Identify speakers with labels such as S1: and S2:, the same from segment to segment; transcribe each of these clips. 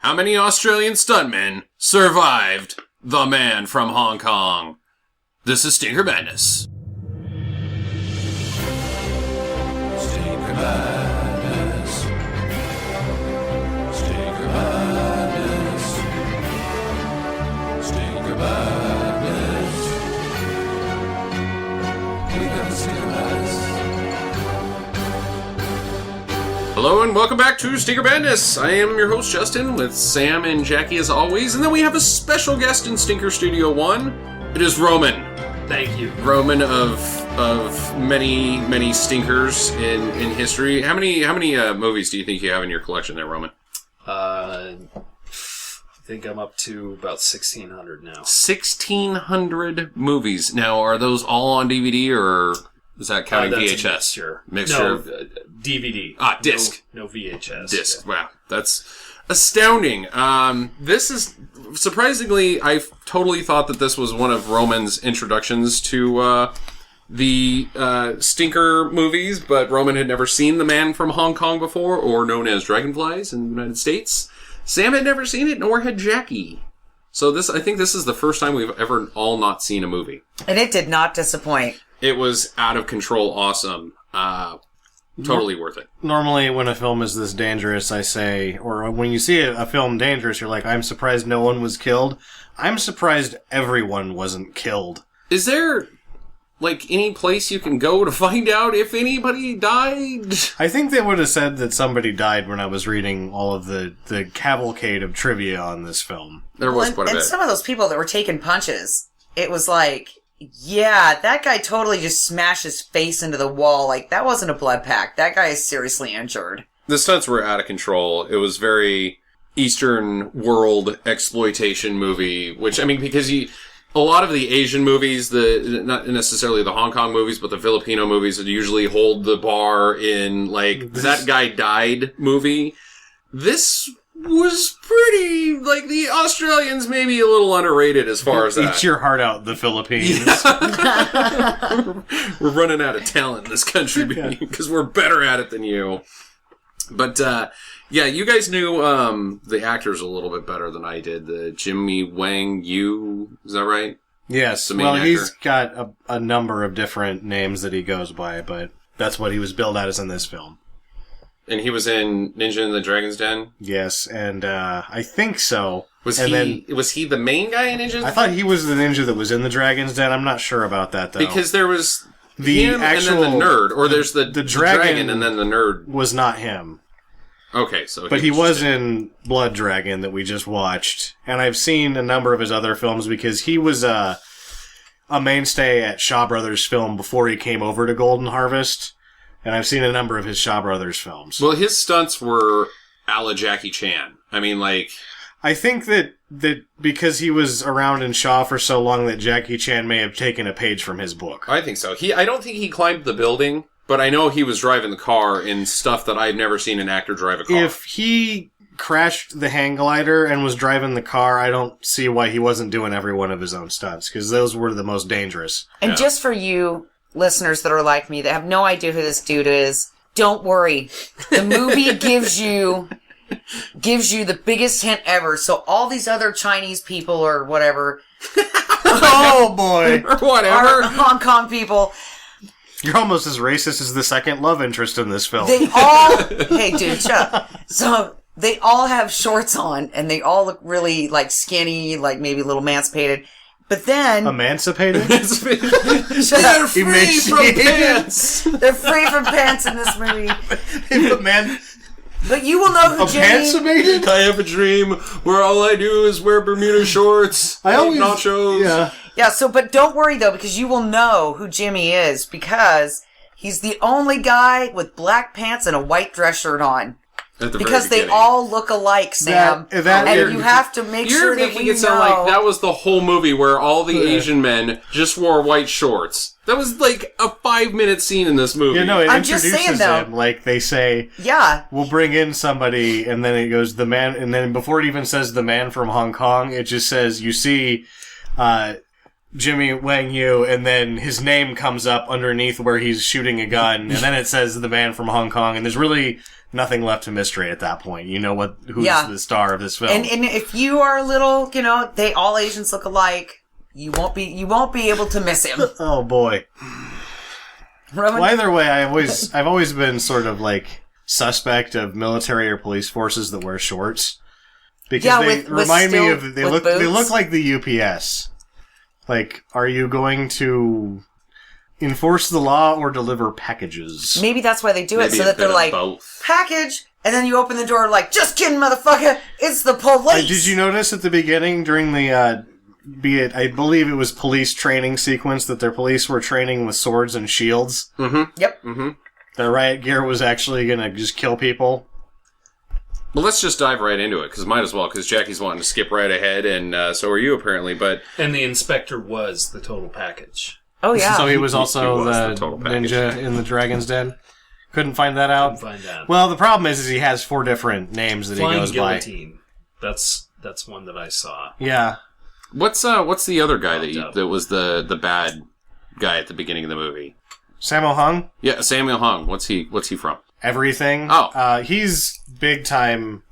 S1: How many Australian stuntmen survived the man from Hong Kong? This is Stinker Madness.
S2: Stinker Madness. Stinker Madness. Stinker Madness. We got the Stinker Madness.
S1: Hello and welcome back to Stinker Madness. I am your host Justin with Sam and Jackie as always, and then we have a special guest in Stinker Studio 1. It is Roman.
S3: Thank you.
S1: Roman of many stinkers in history. How many movies do you think you have in your collection there, Roman?
S3: I think I'm up to about 1,600 now.
S1: 1,600 movies. Now, are those all on DVD or is that counting VHS?
S3: Mixture. No, DVD.
S1: Disc.
S3: No VHS.
S1: Disc.
S3: Yeah.
S1: Wow, that's astounding. This is surprisingly, I totally thought that this was one of Roman's introductions to the Stinker movies, but Roman had never seen The Man from Hong Kong before, or known as Dragonflies in the United States. Sam had never seen it, nor had Jackie. So I think this is the first time we've ever all not seen a movie.
S4: And it did not disappoint.
S1: It was out of control awesome. Totally worth it.
S5: Normally, when a film is this dangerous, I say, or when you see a film dangerous, you're like, I'm surprised no one was killed. I'm surprised everyone wasn't killed.
S1: Is there, any place you can go to find out if anybody died?
S5: I think they would have said that somebody died when I was reading all of the cavalcade of trivia on this film.
S1: There was quite a bit.
S4: And some of those people that were taking punches, it was like, yeah, that guy totally just smashed his face into the wall. Like, that wasn't a blood pact. That guy is seriously injured.
S1: The stunts were out of control. It was very Eastern world exploitation movie, which, because a lot of the Asian movies, not necessarily the Hong Kong movies, but the Filipino movies would usually hold the bar in, that guy died movie. This was pretty, the Australians maybe a little underrated as far as that.
S5: Eat your heart out, the Philippines.
S1: Yeah. We're running out of talent in this country because we're better at it than you. But, you guys knew the actors a little bit better than I did. The Jimmy Wang Yu, is that right?
S5: Yes.
S1: The main
S5: well,
S1: actor.
S5: He's got a number of different names that he goes by, but that's what he was billed as in this film.
S1: And he was in Ninja in the Dragon's Den?
S5: Yes, and I think so.
S1: Was he the main guy in Ninja?
S5: I thought he was the ninja that was in the Dragon's Den. I'm not sure about that, though.
S1: Because there was him
S5: actual,
S1: and then the nerd. Or there's the dragon and then the nerd.
S5: Was not him.
S1: Okay, so...
S5: But he was in Blood Dragon that we just watched. And I've seen a number of his other films because he was a mainstay at Shaw Brothers film before he came over to Golden Harvest. And I've seen a number of his Shaw Brothers films.
S1: Well, his stunts were a la Jackie Chan.
S5: I think that because he was around in Shaw for so long that Jackie Chan may have taken a page from his book.
S1: I think so. I don't think he climbed the building, but I know he was driving the car in stuff that I've never seen an actor drive a car.
S5: If he crashed the hang glider and was driving the car, I don't see why he wasn't doing every one of his own stunts, because those were the most dangerous.
S4: And just for you listeners that are like me that have no idea who this dude is, don't worry. The movie gives you the biggest hint ever. So all these other Chinese people or whatever,
S5: oh boy,
S1: or whatever,
S4: Hong Kong people,
S5: you're almost as racist as the second love interest in this film.
S4: They all, hey dude, shut up. So they all have shorts on and they all look really skinny, maybe a little emancipated. But then...
S5: Emancipated?
S1: They're free from pants!
S4: They're free from pants in this movie. But you will know who
S5: Emancipated?
S1: I have a dream where all I do is wear Bermuda shorts, nachos.
S4: Yeah, but don't worry though, because you will know who Jimmy is, because he's the only guy with black pants and a white dress shirt on. Because they all look alike, Sam. And you have to make sure that we know. You're making it sound like
S1: that was the whole movie where all the Asian men just wore white shorts. That was a 5-minute scene in this movie.
S5: It I'm introduces just saying, though, they say, we'll bring in somebody, and then it goes, the man, and then before it even says the man from Hong Kong, it just says, you see, Jimmy Wang Yu, and then his name comes up underneath where he's shooting a gun, and then it says the man from Hong Kong, and there's nothing left to mystery at that point. You know who's
S4: Yeah.
S5: the star of this film.
S4: And if you are a little, all Asians look alike, you won't be able to miss him.
S5: Oh boy.
S4: Roman,
S5: Well, either way, I've always been sort of like suspect of military or police forces that wear shorts because
S4: Yeah,
S5: they
S4: with
S5: remind me
S4: steel-
S5: of they
S4: with
S5: look
S4: boots.
S5: like the UPS. Like, are you going to enforce the law or deliver packages?
S4: maybe that's why they do it,
S1: Maybe
S4: so
S1: a
S4: that
S1: bit
S4: they're
S1: of
S4: like,
S1: both.
S4: package, and then you open the door like, just kidding, motherfucker, it's the police.
S5: Did you notice at the beginning during the I believe it was police training sequence that their police were training with swords and shields?
S4: Yep.
S5: Their riot gear was actually going to just kill people.
S1: Well, let's just dive right into it, because might as well, because Jackie's wanting to skip right ahead, and so are you, apparently, but...
S3: And the inspector was the total package.
S4: Oh, yeah.
S5: So he was
S1: He
S5: also
S1: was
S5: the
S1: the total package.
S5: ninja in the Dragon's Den? Couldn't find that out?
S3: Couldn't find out.
S5: Well, the problem is he has 4 different names that
S3: Flying
S5: he goes
S3: guillotine. That's one that I saw.
S5: by. Yeah.
S1: What's the other guy
S3: Popped up.
S1: that was the bad guy at the beginning of the movie?
S5: Sammo Hung,
S1: Yeah, Samuel Hung. What's he from?
S5: everything.
S1: Oh.
S5: He's big time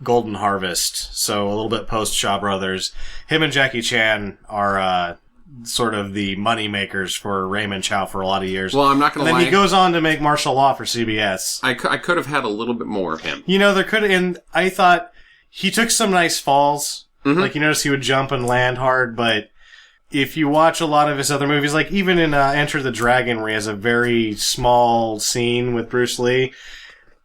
S5: Golden Harvest, so a little bit post Shaw Brothers. Him and Jackie Chan are sort of the money makers for Raymond Chow for a lot of years.
S1: Well, I'm not
S5: and
S1: going to
S5: then
S1: lie.
S5: he goes on to make Martial Law for CBS.
S1: I could have had a little bit more of him.
S5: There could have, and I thought he took some nice falls. Like, you notice he would jump and land hard, but if you watch a lot of his other movies, like even in Enter the Dragon, where he has a very small scene with Bruce Lee,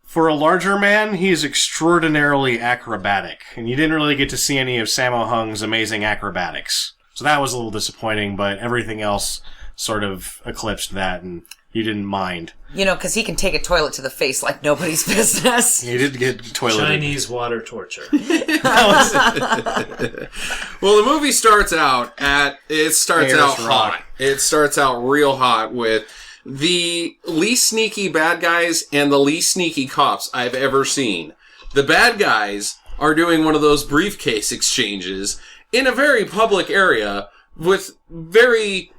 S5: for a larger man, he is extraordinarily acrobatic, and you didn't really get to see any of Sammo Hung's amazing acrobatics. So that was a little disappointing, but everything else sort of eclipsed that, and you didn't mind.
S4: Because he can take a toilet to the face like nobody's business.
S5: He did get toileted.
S3: Chinese water torture.
S1: Well, the movie starts out
S5: Ayers
S1: out
S5: Rock.
S1: hot. It starts out real hot with the least sneaky bad guys and the least sneaky cops I've ever seen. The bad guys are doing one of those briefcase exchanges in a very public area with very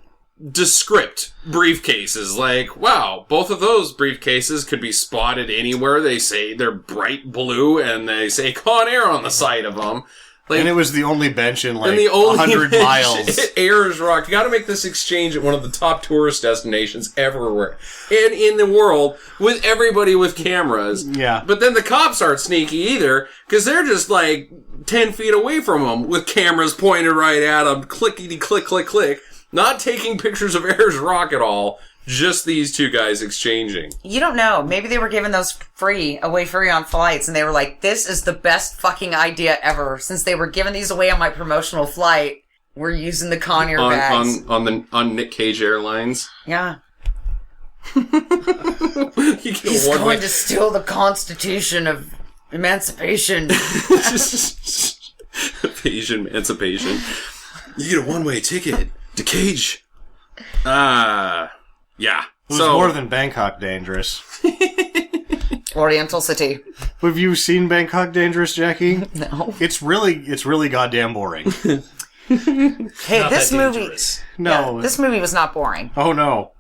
S1: descript briefcases. Like, wow, both of those briefcases could be spotted anywhere. They say they're bright blue and they say Con Air on the side of them. Like,
S5: And it was the only bench in like
S1: and the only
S5: 100 miles.
S1: Ayers Rock. You got to make this exchange at one of the top tourist destinations everywhere and in the world with everybody with cameras.
S5: Yeah.
S1: But then the cops aren't sneaky either because they're just like 10 feet away from them with cameras pointed right at them. Clickety click, click, click. Not taking pictures of Ayers Rock at all. Just these two guys exchanging.
S4: You don't know. Maybe they were giving those away free on flights, and they were like, this is the best fucking idea ever. Since they were giving these away on my promotional flight, we're using the Con-Air bags.
S1: On Nick Cage Airlines.
S4: Yeah.
S1: You get
S4: He's
S1: one
S4: going
S1: way.
S4: to steal the Constitution of Emancipation.
S1: Asian emancipation. You get a one-way ticket to Cage. Yeah.
S5: It was more than Bangkok Dangerous.
S4: Oriental City.
S5: Have you seen Bangkok Dangerous, Jackie?
S4: No.
S5: It's really goddamn boring.
S4: Hey,
S3: Not
S4: this
S3: that
S4: movie...
S3: dangerous.
S5: No.
S4: This movie was not boring.
S5: Oh no.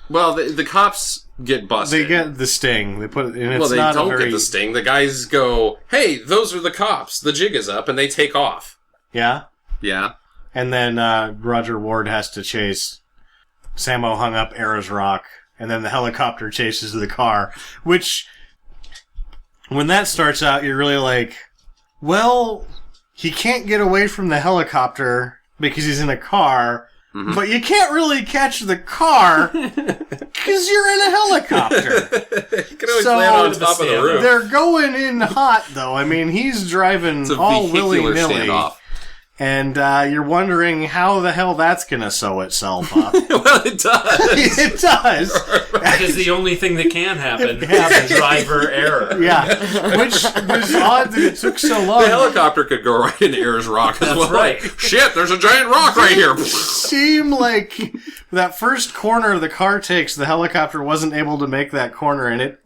S1: Well, the cops get busted.
S5: They get the sting. They put it, and it's
S1: well, they
S5: not
S1: don't
S5: a very...
S1: get the sting. The guys go, "Hey, those are the cops. The jig is up," and they take off.
S5: Yeah?
S1: Yeah.
S5: And then Roger Ward has to chase Sammo Hung up Ayers Rock, and then the helicopter chases the car, which, when that starts out, you're really like, well, he can't get away from the helicopter because he's in a car, but you can't really catch the car because you're in a helicopter.
S1: You can always
S5: So,
S1: land on top of the roof.
S5: They're going in hot, though. I mean, he's driving
S1: It's a
S5: all
S1: vehicular
S5: willy-nilly.
S1: standoff.
S5: And you're wondering how the hell that's going to sew itself up.
S1: Well, it does.
S5: It does.
S3: Because the only thing that can happen
S5: happens.
S3: is driver error.
S5: Yeah. Which was odd that it took so long.
S1: The helicopter could go right into Ayers Rock as well.
S3: right.
S1: Like, shit, there's a giant rock right here.
S5: Seemed like that first corner the car takes, the helicopter wasn't able to make that corner, and it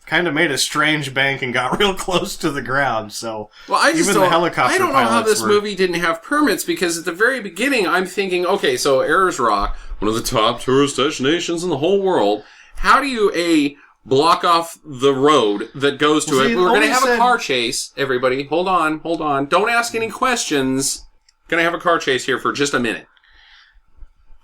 S5: kind of made a strange bank and got real close to the ground. So
S1: Well, I just
S5: even
S1: don't,
S5: the helicopter
S1: I don't know how
S5: pilots
S1: this
S5: were-
S1: movie didn't have permits, because at the very beginning I'm thinking, okay, so Ayers Rock, one of the top tourist destinations in the whole world, how do you, A, block off the road that goes to
S5: Well,
S1: it.
S5: see,
S1: We're going to
S5: only
S1: have a
S5: said-
S1: car chase. Everybody, hold on. Don't ask any questions. Going to have a car chase here for just a minute.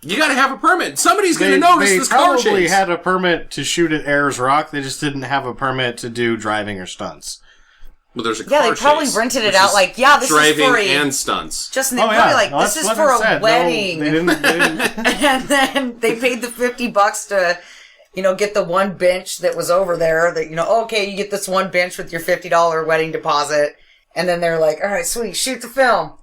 S1: You got to have a permit. Somebody's going to notice this car chase.
S5: They probably had a permit to shoot at Ayers Rock. They just didn't have a permit to do driving or stunts.
S1: Well, there's a
S4: Yeah,
S1: car
S4: they probably
S1: chase,
S4: rented it
S1: which
S4: out
S1: is
S4: like, yeah, this is
S1: driving
S4: for a...
S1: and stunts.
S4: Justin, they probably like,
S5: Well,
S4: this
S5: that's
S4: is
S5: what
S4: for
S5: I
S4: a
S5: said. No,
S4: wedding.
S5: they didn't.
S4: And then they paid the $50 to, get the one bench that was over there that, okay, you get this one bench with your $50 wedding deposit. And then they're like, all right, sweet, shoot the film.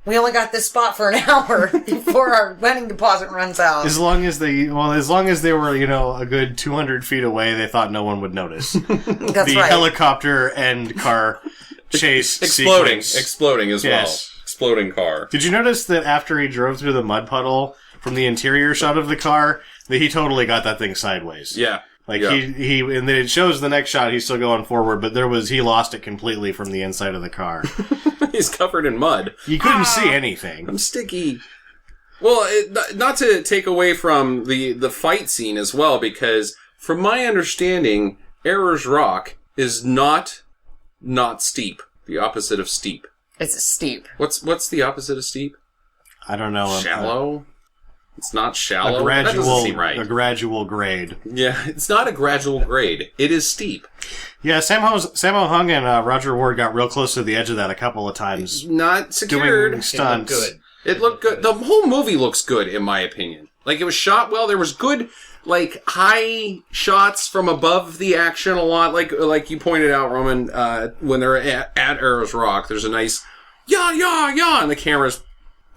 S4: We only got this spot for an hour before our wedding deposit runs out.
S5: As long as they were, a good 200 feet away, they thought no one would notice.
S4: That's
S5: The
S4: right.
S5: helicopter and car chase
S1: Exploding
S5: sequence.
S1: as
S5: Yes.
S1: well. Exploding car.
S5: Did you notice that after he drove through the mud puddle from the interior shot of the car, that he totally got that thing sideways?
S1: Yeah.
S5: Like
S1: Yeah.
S5: he and then it shows the next shot he's still going forward, but he lost it completely from the inside of the car.
S1: He's covered in mud.
S5: You couldn't see anything.
S1: I'm sticky. Well, not to take away from the fight scene as well, because from my understanding, Ayers Rock is not steep. The opposite of steep.
S4: It's steep.
S1: What's the opposite of steep?
S5: I don't know.
S1: Shallow? It's not
S5: A
S1: shallow. That doesn't
S5: gradual,
S1: seem right.
S5: a gradual grade.
S1: Yeah, it's not a gradual grade. It is steep.
S5: Yeah, Sammo Hung and Roger Ward got real close to the edge of that a couple of times.
S1: Not secured.
S5: Doing stunts.
S3: Good.
S1: It looked good. The whole movie looks good, in my opinion. Like, it was shot well. There was good, high shots from above the action a lot. Like you pointed out, Roman, when they're at Ayers Rock, there's a nice, yeah, and the camera's,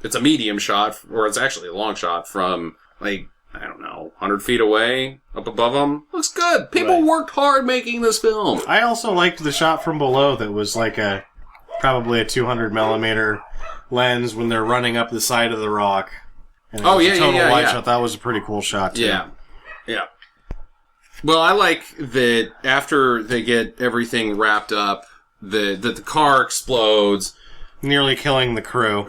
S1: it's a medium shot, or it's actually a long shot from, I don't know, 100 feet away, up above them. Looks good. People worked hard making this film.
S5: I also liked the shot from below that was probably a 200 millimeter lens when they're running up the side of the rock. And it was a total wide shot. That was a pretty cool shot too.
S1: Yeah. Well, I like that after they get everything wrapped up, that the car explodes.
S5: Nearly killing the crew.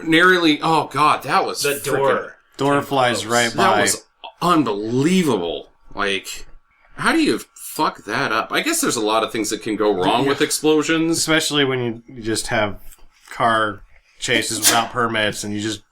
S1: Oh god, that was
S3: The door.
S5: Door flies right
S1: That
S5: by.
S1: was unbelievable. How do you fuck that up? I guess there's a lot of things that can go wrong with explosions.
S5: Especially when you just have car chases without permits and you just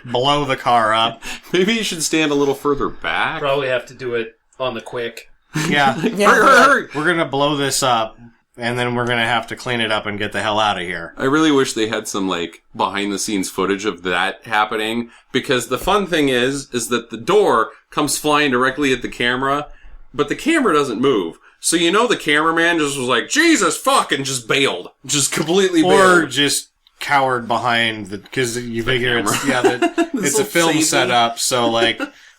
S5: blow the car up.
S1: Maybe you should stand a little further back.
S3: Probably have to do it on the quick.
S5: Yeah.
S1: Hurry.
S5: We're going to blow this up and then we're going to have to clean it up and get the hell out of here.
S1: I really wish they had some, behind the scenes footage of that happening, because the fun thing is that the door comes flying directly at the camera, but the camera doesn't move. So the cameraman just was like, Jesus, fuck, and just bailed. Just completely bailed.
S5: Or just cowered behind because you figure it's it's a
S1: little
S5: film
S1: safety.
S5: setup, so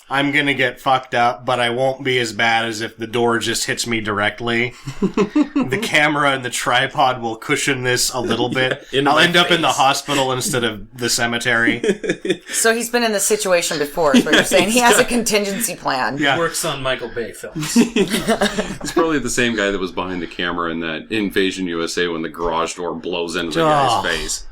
S5: I'm gonna get fucked up, but I won't be as bad as if the door just hits me directly. The camera and the tripod will cushion this a little bit. I'll end up in the hospital instead of the cemetery.
S4: So he's been in this situation before, is what you're saying. He has a contingency plan.
S5: Yeah.
S3: Works on Michael Bay films.
S1: It's probably the same guy that was behind the camera in that Invasion USA when the garage door blows into the guy's face.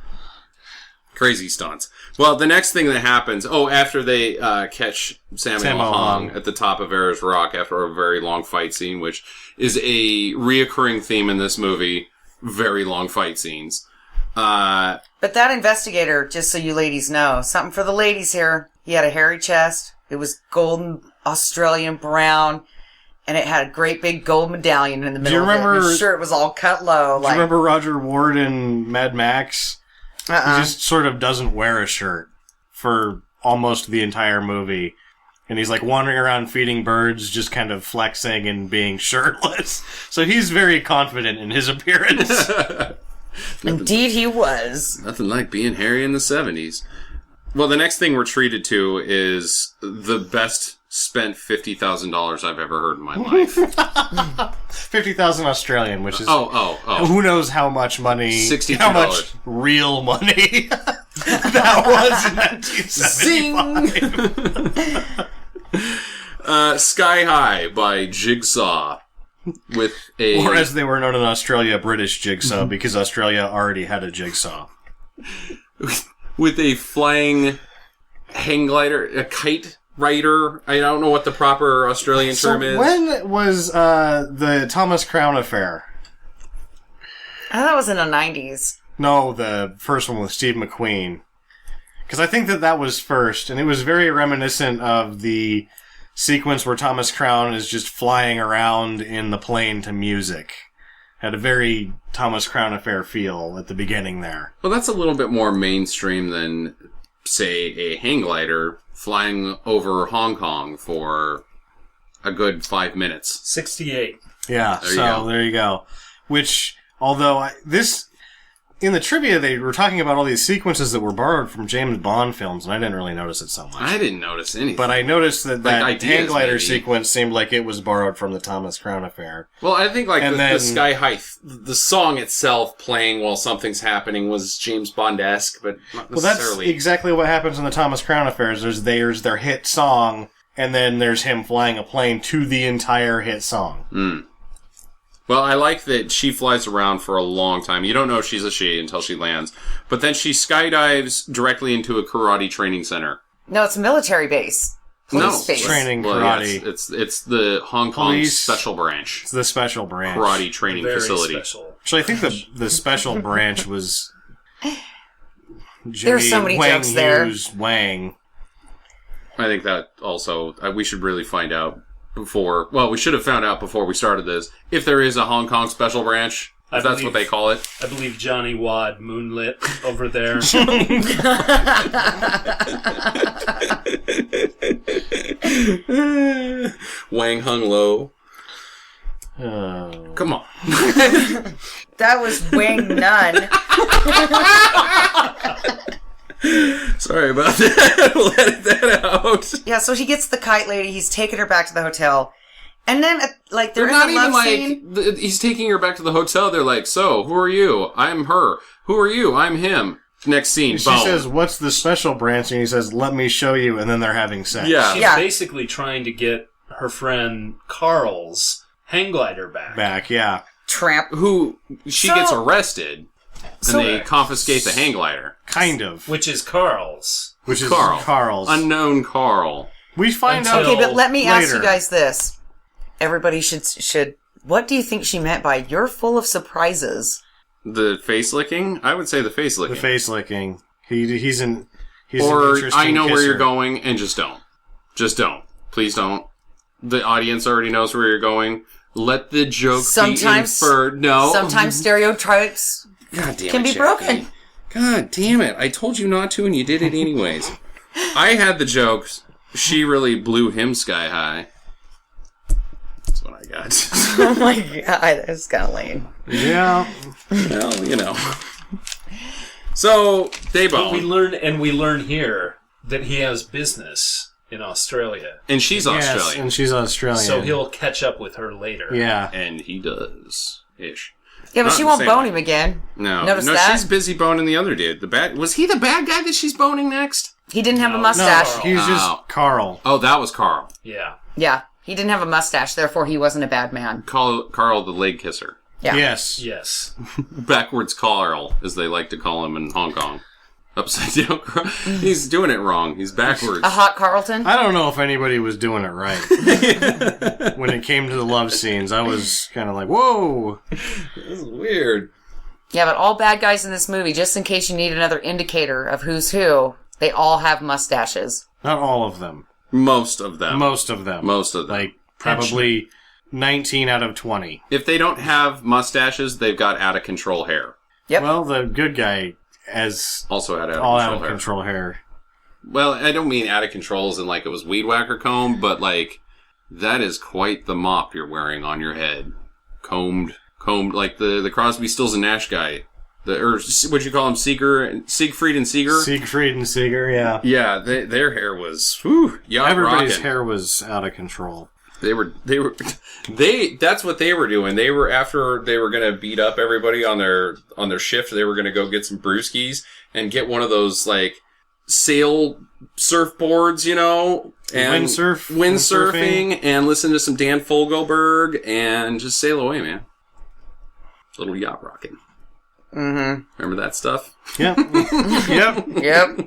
S1: Crazy stunts. Well, the next thing that happens, after they catch Sammo Hung at the top of Ayers Rock after a very long fight scene, which is a reoccurring theme in this movie, very long fight scenes.
S4: But that investigator, just so you ladies know, something for the ladies here, he had a hairy chest, it was golden Australian brown, and it had a great big gold medallion in the middle of it. His shirt was all cut low.
S5: Do you remember Roger Ward in Mad Max? He just sort of doesn't wear a shirt for almost the entire movie. And he's wandering around feeding birds, just kind of flexing and being shirtless. So he's very confident in his appearance.
S4: Indeed he was.
S1: Nothing like being hairy in the 70s. Well, the next thing we're treated to is the best spent $50,000 I've ever heard in my life.
S5: 50,000 Australian, which is...
S1: Oh.
S5: Who knows how much money...
S1: $62.
S5: How much real money that was in 1975.
S1: Sky High by Jigsaw. With a...
S5: Or as they were known in Australia, British Jigsaw, because Australia already had a jigsaw.
S1: With a flying hang glider, a kite writer. I don't know what the proper Australian term is.
S5: When was the Thomas Crown affair?
S4: I thought it was in the 90s.
S5: No, the first one with Steve McQueen. Because I think that was first, and it was very reminiscent of the sequence where Thomas Crown is just flying around in the plane to music. Had a very Thomas Crown affair feel at the beginning there.
S1: Well, that's a little bit more mainstream than, say, a hang glider flying over Hong Kong for a good 5 minutes.
S3: 68.
S5: Yeah, there you go. Which, although in the trivia, they were talking about all these sequences that were borrowed from James Bond films, and I didn't really notice it so much.
S1: I didn't notice anything.
S5: But I noticed that
S1: ideas,
S5: hang glider
S1: maybe.
S5: sequence seemed like it was borrowed from the Thomas Crown affair.
S1: Well, I think like
S5: And
S1: the
S5: then-
S1: Sky High, the song itself playing while something's happening was James Bond-esque, but not
S5: Well, that's
S1: necessarily.
S5: exactly what happens in the Thomas Crown affairs. There's their hit song, and then there's him flying a plane to the entire hit song.
S1: Well, I like that she flies around for a long time. You don't know she's a she until she lands. But then she skydives directly into a karate training center.
S4: No, it's a military base. Police base.
S5: Training
S1: Well,
S5: karate.
S1: yeah, it's the Hong Kong
S5: Police.
S1: Special Branch
S5: It's the special branch.
S1: karate training
S3: Very
S1: facility.
S3: special.
S5: Actually, I think the special branch was
S4: There's so many
S5: Wang
S4: jokes there.
S5: Hughes Wang.
S1: I think that also we should really find out before. Well, we should have found out before we started this if there is a Hong Kong Special Branch. If that's what they call it.
S3: I believe Johnny Wad moonlit over there.
S1: Wang Hung Lo.
S5: Oh.
S1: Come on.
S4: That was Wing Nun.
S1: Sorry about that. We'll edit that out.
S4: Yeah, so he gets the kite lady. He's taking her back to the hotel. And then, like, they're
S1: They're
S4: in
S1: not
S4: the
S1: even
S4: love scene.
S1: he's taking her back to the hotel. They're like, so, who are you? I'm her. Who are you? I'm him. Next scene,
S5: She
S1: boom.
S5: says, "What's the special branch?" And he says, "Let me show you." And then they're having sex.
S1: Yeah.
S3: She's basically trying to get her friend Carl's hang glider back.
S5: Back, yeah.
S4: Tramp.
S1: Who, she
S4: So-
S1: gets arrested,
S4: So-
S1: and they confiscate the hang glider.
S5: Kind of.
S3: Which is Carl's.
S5: Which is
S1: Carl.
S5: Carl's.
S1: Unknown Carl.
S5: We find out
S3: Until-
S4: Okay, but let me ask
S5: later.
S4: you guys this. Everybody should. What do you think she meant by "you're full of surprises"?
S1: The face licking? I would say the face licking.
S5: the face licking. He's an
S1: Or,
S5: interesting
S1: I know where
S5: kisser.
S1: you're going, and just don't. Just don't. Please don't. The audience already knows where you're going. Let the joke
S4: Sometimes-
S1: be inferred. No.
S4: Sometimes stereotypes
S1: God damn
S4: can
S1: it,
S4: be
S1: Jackie.
S4: broken.
S1: God damn it. I told you not to, and you did it anyways. I had the jokes. She really blew him sky high. That's what I got.
S4: Oh my god, that's kind of lame.
S5: Yeah.
S1: Well, you know. So, they
S3: But we
S1: bone.
S3: learn here that he has business in Australia.
S1: And she's
S5: Yes,
S1: Australian.
S5: and she's Australian.
S3: So he'll catch up with her later.
S5: Yeah.
S1: And he does. Ish.
S4: Yeah, but
S1: Not
S4: she
S1: the
S4: won't
S1: same
S4: bone
S1: way.
S4: him again.
S1: No.
S4: Notice
S1: no,
S4: that?
S1: she's busy boning the other dude. Was he the bad guy that she's boning next?
S4: He didn't have a
S3: No.
S4: mustache.
S3: No.
S5: He's
S1: Oh.
S5: just Carl.
S1: Oh, that was Carl.
S3: Yeah.
S4: Yeah, he didn't have a mustache, therefore he wasn't a bad man.
S1: Carl the leg kisser.
S4: Yeah.
S5: Yes.
S3: Yes.
S1: Backwards Carl, as they like to call him in Hong Kong. Upside down Carl. He's doing it wrong. He's backwards.
S4: A hot Carlton?
S5: I don't know if anybody was doing it right. When it came to the love scenes, I was kind of like, whoa.
S1: This is weird.
S4: Yeah, but all bad guys in this movie, just in case you need another indicator of who's who, they all have mustaches.
S5: Not all of them.
S1: Most of them.
S5: Most of them.
S1: Most of them.
S5: Like, probably 19 out of 20.
S1: If they don't have mustaches, they've got out of control hair.
S4: Yep.
S5: Well, the good guy has
S1: Also had out of
S5: all
S1: control
S5: out of
S1: hair.
S5: control hair.
S1: Well, I don't mean out of control as in like it was weed whacker comb, but like that is quite the mop you're wearing on your head. Combed like the Crosby, Stills and Nash guy. What'd you call him? Siegfried and Seeger?
S5: Siegfried and Seeger, yeah.
S1: Yeah, their hair was, whew, yacht
S5: Everybody's
S1: rocking.
S5: hair was out of control.
S1: That's what they were doing. They were, after they were gonna beat up everybody on their shift, they were gonna go get some brewskis and get one of those, like, sail surfboards, you know? And windsurfing, and listen to some Dan Fogelberg, and just sail away, man. Little yacht rocking.
S4: Mm-hmm.
S1: Remember that stuff?
S5: Yep. Yep.
S4: Yep.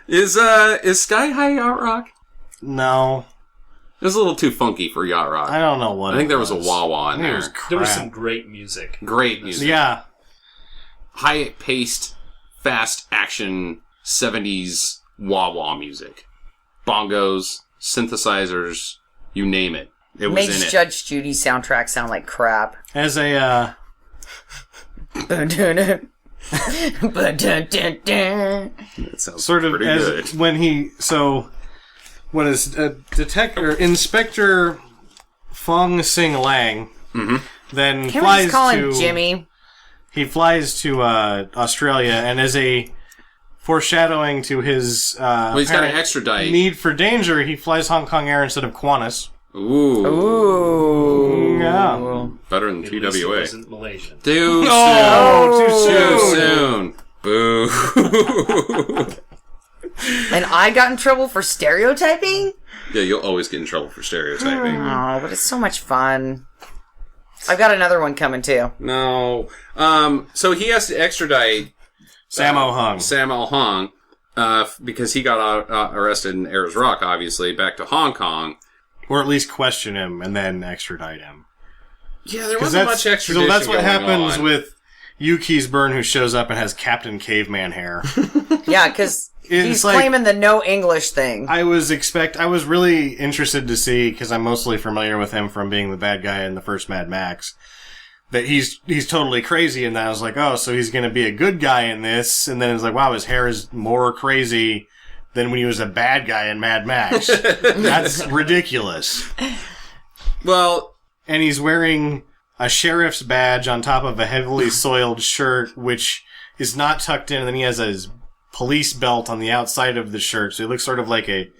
S1: Is Sky High Yacht Rock?
S5: No.
S1: It was a little too funky for Yacht Rock.
S5: I don't know what
S1: I think
S5: it
S1: there was a wah-wah in
S5: I think it
S1: there.
S5: was crap.
S3: There was some great music.
S1: Great music.
S5: Yeah.
S1: High-paced, fast action 70s wah-wah music. Bongos, synthesizers, you name it. It was
S4: Makes
S1: in it.
S4: Judge Judy's soundtrack sound like crap.
S5: As a,
S1: That sounds
S5: sort of,
S1: pretty
S5: as
S1: good.
S5: when he, so, what is, Inspector Fong Sing Lang, then
S4: Can we
S5: flies
S4: just call
S5: to,
S4: him Jimmy?
S5: he flies to, Australia, and as a foreshadowing to his,
S1: Well, he's got an
S5: apparent
S1: extradite.
S5: need for danger, he flies Hong Kong Air instead of Qantas.
S1: Ooh.
S4: Ooh.
S5: Yeah.
S1: Better than
S3: At least it
S1: TWA.
S3: wasn't Malaysian.
S1: Too
S5: Oh,
S1: soon. Too soon. Boo.
S4: And I got in trouble for stereotyping?
S1: Yeah, you'll always get in trouble for stereotyping.
S4: Oh, but it's so much fun. I've got another one coming too.
S1: No. So he has to extradite
S5: Sammo Hung.
S1: Sammo Hung because he got arrested in Ayers Rock, obviously, back to Hong Kong.
S5: Or at least question him and then extradite him.
S1: Yeah, there wasn't much extradition
S5: So that's what
S1: going
S5: happens
S1: on.
S5: with Yuki's Burn, who shows up and has Captain Caveman hair.
S4: Yeah, because
S5: It's
S4: he's
S5: like-
S4: claiming the no English thing.
S5: I was really interested to see, because I'm mostly familiar with him from being the bad guy in the first Mad Max, that he's totally crazy, and then I was like, oh, so he's going to be a good guy in this, and then it's like, wow, his hair is more crazy than when he was a bad guy in Mad Max. That's ridiculous.
S1: Well,
S5: And he's wearing a sheriff's badge on top of a heavily soiled shirt, which is not tucked in, and then he has his police belt on the outside of the shirt, so he looks sort of like a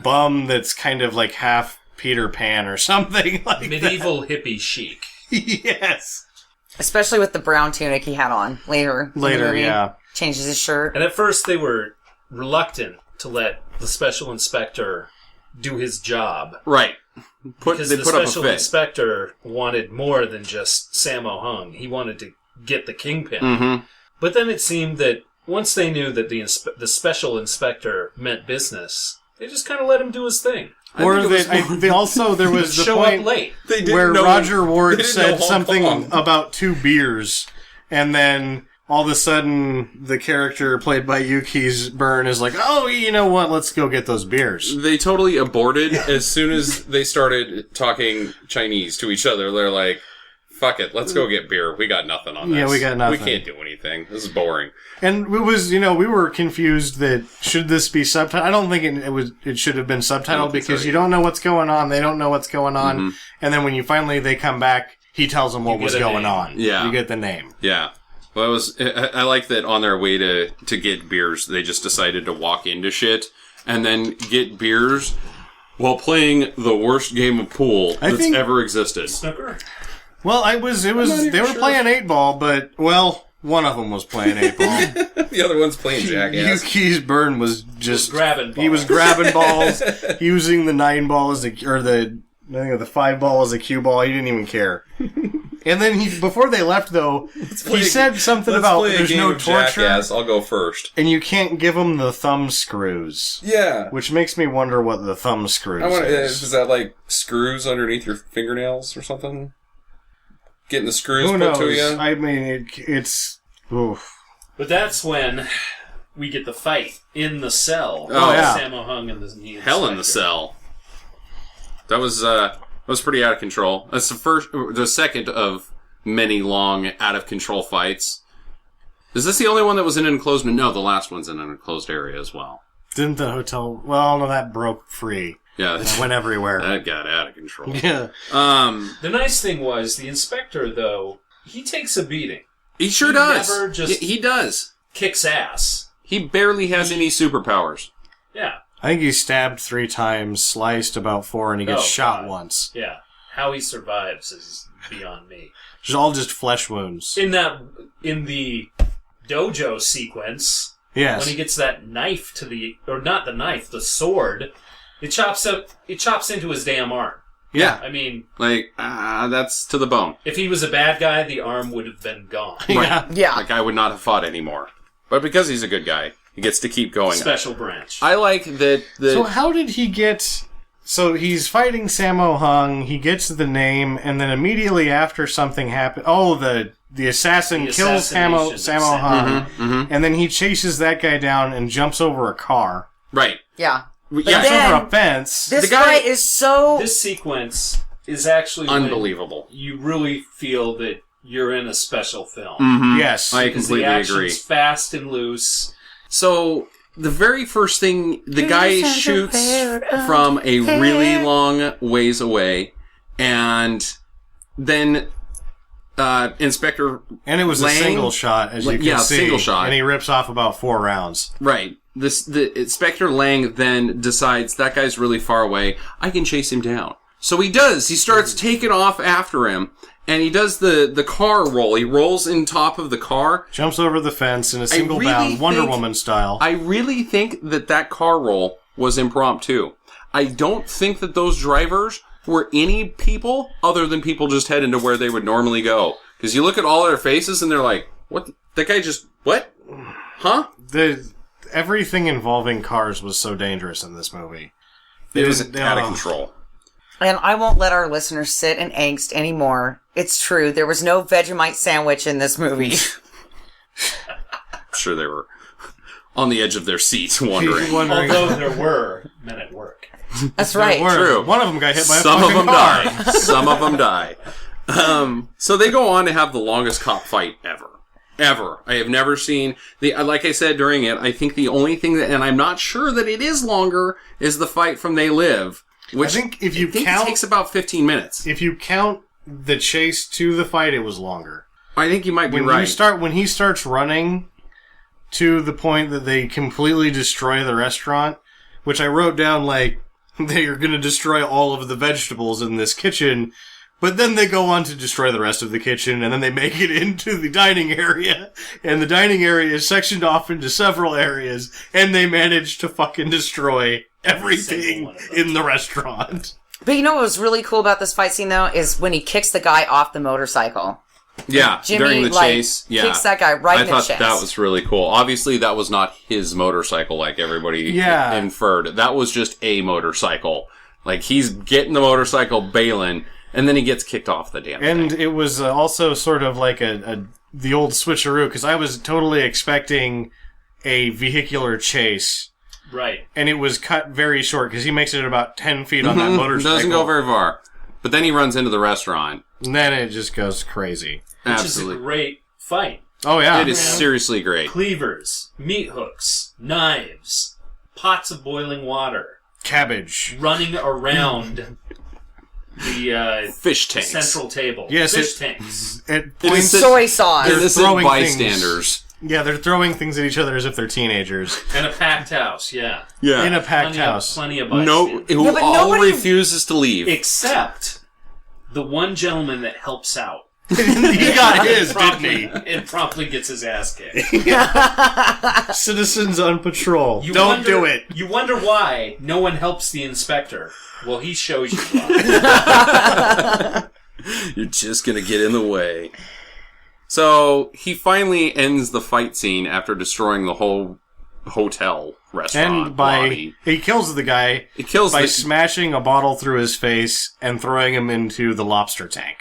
S5: bum that's kind of like half Peter Pan or something like
S3: Medieval hippie chic.
S5: that. Yes.
S4: Especially with the brown tunic he had on later. in the
S5: Later,
S4: movie.
S5: yeah.
S4: Changes his shirt.
S3: And at first they were reluctant to let the special inspector do his job.
S1: right.
S3: Because
S1: They
S3: the
S1: put up a
S3: special
S1: fit.
S3: inspector wanted more than just Sammo Hung. He wanted to get the kingpin.
S1: Mm-hmm.
S3: But then it seemed that once they knew that the special inspector meant business, they just kind of let him do his thing.
S5: Or
S1: think it was
S5: there was the
S3: Show
S5: point
S3: up late.
S1: They didn't
S5: where
S1: know-
S5: Roger
S1: they
S5: Ward
S1: didn't know
S5: said
S1: Hong
S5: something
S1: Kong.
S5: about 2 beers, and then all of a sudden the character played by Yuki's Burn is like, oh, you know what, let's go get those beers.
S1: They totally aborted as soon as they started talking Chinese to each other. They're like, fuck it, let's go get beer. We got nothing on this.
S5: Yeah, we got nothing.
S1: We can't do anything. This is boring.
S5: And it was, we were confused that should this be subtitled? I don't think it should have been subtitled
S1: think
S5: because
S1: so
S5: you don't know what's going on. They don't know what's going on.
S1: Mm-hmm.
S5: And then when they come back, he tells them what
S3: get
S5: was
S3: a
S5: going
S3: name.
S5: on.
S1: Yeah.
S5: You get the name.
S1: Yeah. Well, I like that on their way to get beers, they just decided to walk into shit and then get beers while playing the worst game of pool
S5: I
S1: that's
S5: think-
S1: ever existed.
S3: Snooker?
S5: Well, they were playing 8-ball, but, one of them was playing 8-ball.
S1: The other one's playing Jackass.
S5: Yuki's Burn was just
S3: grabbing
S5: He was
S3: balls.
S5: grabbing balls, using the 9-ball as the 5-ball as a cue ball. He didn't even care. And then before they left, though, he said something about there's no torture,
S1: Jackass. I'll go first.
S5: and you can't give them the thumb screws,
S1: Yeah.
S5: which makes me wonder what the thumb screws
S1: Is
S5: is.
S1: that like screws underneath your fingernails or something? Getting the screws
S5: Who
S1: put
S5: knows?
S1: to you?
S5: I mean, it's oof.
S3: But that's when we get the fight in the cell.
S1: Oh,
S5: yeah.
S3: Sammo Hung and the
S1: Hell in the
S3: inspector.
S1: cell. That was pretty out of control. That's the second of many long out of control fights. Is this the only one that was in an enclosed? No, the last one's in an enclosed area as well.
S5: Didn't the hotel? Well, no, that broke free.
S1: Yeah,
S5: That went everywhere.
S1: that got out of control.
S5: Yeah.
S3: The nice thing was, the inspector, though, he takes a beating.
S1: He sure
S3: He
S1: does.
S3: never just-
S1: He does.
S3: Kicks ass.
S1: He barely has any superpowers.
S3: Yeah.
S5: I think he's stabbed 3 times, sliced about 4, and he gets
S3: Oh,
S5: shot
S3: God.
S5: once.
S3: Yeah. How he survives is beyond me.
S5: It's all just flesh wounds.
S3: In the dojo sequence,
S5: Yes.
S3: when he gets that knife or not the knife, the sword, it chops into his damn arm.
S1: Yeah.
S3: I mean,
S1: Like, that's to the bone.
S3: if he was a bad guy, the arm would have been gone.
S5: Yeah.
S4: Yeah.
S1: Like, I would not have fought anymore. But because he's a good guy, He gets to keep going.
S3: Special branch.
S1: I like that.
S5: So how did he get... So he's fighting Sammo Hung, he gets the name, and then immediately after something happens... Oh, the assassin kills Sammo Hung, and then he chases that guy down and jumps over a car.
S1: Right.
S4: Yeah.
S1: Yeah.
S5: Jumps over a fence.
S4: This guy is so...
S3: This sequence is actually
S1: unbelievable.
S3: You really feel that you're in a special film.
S5: Yes.
S1: I
S3: Because
S1: completely
S3: the action's
S1: agree.
S3: fast and loose.
S1: So, the very first thing, the guy shoots from a really long ways away, and then Inspector
S5: And it was
S1: Lang,
S5: a single shot, as you can see.
S1: single shot.
S5: And he rips off about 4 rounds.
S1: Right. The Inspector Lang then decides that guy's really far away. I can chase him down. So he does. He starts taking off after him, and he does the car roll. He rolls in top of the car.
S5: Jumps over the fence in a single
S1: really
S5: bound, Wonder
S1: think-
S5: Woman style.
S1: I really think that car roll was impromptu. I don't think that those drivers were any people other than people just heading to where they would normally go. Because you look at all their faces and they're like, what? That guy just, what? Huh?
S5: Everything involving cars was so dangerous in this movie.
S1: It was out of control.
S4: And I won't let our listeners sit in angst anymore. It's true. There was no Vegemite sandwich in this movie.
S1: I'm sure they were on the edge of their seats wondering.
S3: Although there were men at work.
S4: That's right.
S1: True.
S5: One of them got hit by
S1: Some
S5: a
S1: of
S5: fucking
S1: them
S5: car.
S1: die. Some of them die. So they go on to have the longest cop fight ever. Ever. I have never seen like I said during it, I think the only thing that, and I'm not sure that it is longer, is the fight from They Live. Which
S5: I think if you
S1: it
S5: count,
S1: takes about 15 minutes.
S5: if you count the chase to the fight, it was longer.
S1: I think you might be
S5: When
S1: right.
S5: when he starts running to the point that they completely destroy the restaurant, which I wrote down like they are going to destroy all of the vegetables in this kitchen, but then they go on to destroy the rest of the kitchen, and then they make it into the dining area, and the dining area is sectioned off into several areas, and they manage to fucking destroy everything in the restaurant.
S4: But you know what was really cool about this fight scene, though, is when he kicks the guy off the motorcycle.
S1: Yeah,
S4: Jimmy,
S1: during the chase. Yeah.
S4: kicks that guy right
S1: I
S4: in the
S1: thought
S4: chest.
S1: that was really cool. Obviously, that was not his motorcycle like everybody inferred. That was just a motorcycle. Like, he's getting the motorcycle bailing, and then he gets kicked off the damn
S5: And
S1: thing.
S5: it was also sort of like the old switcheroo, because I was totally expecting a vehicular chase.
S3: Right.
S5: And it was cut very short, because he makes it about 10 feet on that motorcycle.
S1: Doesn't go very far. But then he runs into the restaurant.
S5: And then it just goes crazy.
S3: Which
S1: Absolutely.
S3: is a great fight.
S5: Oh, yeah.
S1: It is seriously great.
S3: Cleavers, meat hooks, knives, pots of boiling water,
S5: Cabbage.
S3: running around the
S1: Fish tanks.
S3: central table.
S5: Yes,
S3: Fish tanks.
S5: It
S1: Innocent-
S5: points,
S4: Soy sauce.
S1: Innocent
S5: throwing
S1: bystanders.
S5: yeah, they're throwing things at each other as if they're teenagers.
S3: And a packed house, yeah.
S1: Yeah.
S5: In a packed
S3: Plenty
S5: house.
S3: Of, plenty of
S1: No,
S3: bystanders.
S1: who
S4: Yeah, but
S1: all
S4: nobody-
S1: refuses to leave.
S3: Except the one gentleman that helps out.
S5: He got his, didn't he?
S3: It promptly gets his ass kicked.
S5: Citizens on patrol.
S3: You
S5: Don't
S3: wonder-
S5: do it.
S3: You wonder why no one helps the inspector. Well, he shows you why.
S1: You're just gonna get in the way. So, he finally ends the fight scene after destroying the whole hotel restaurant
S5: And by
S1: lobby.
S5: he kills the guy
S1: He kills
S5: by
S1: the
S5: smashing a bottle through his face and throwing him into the lobster tank.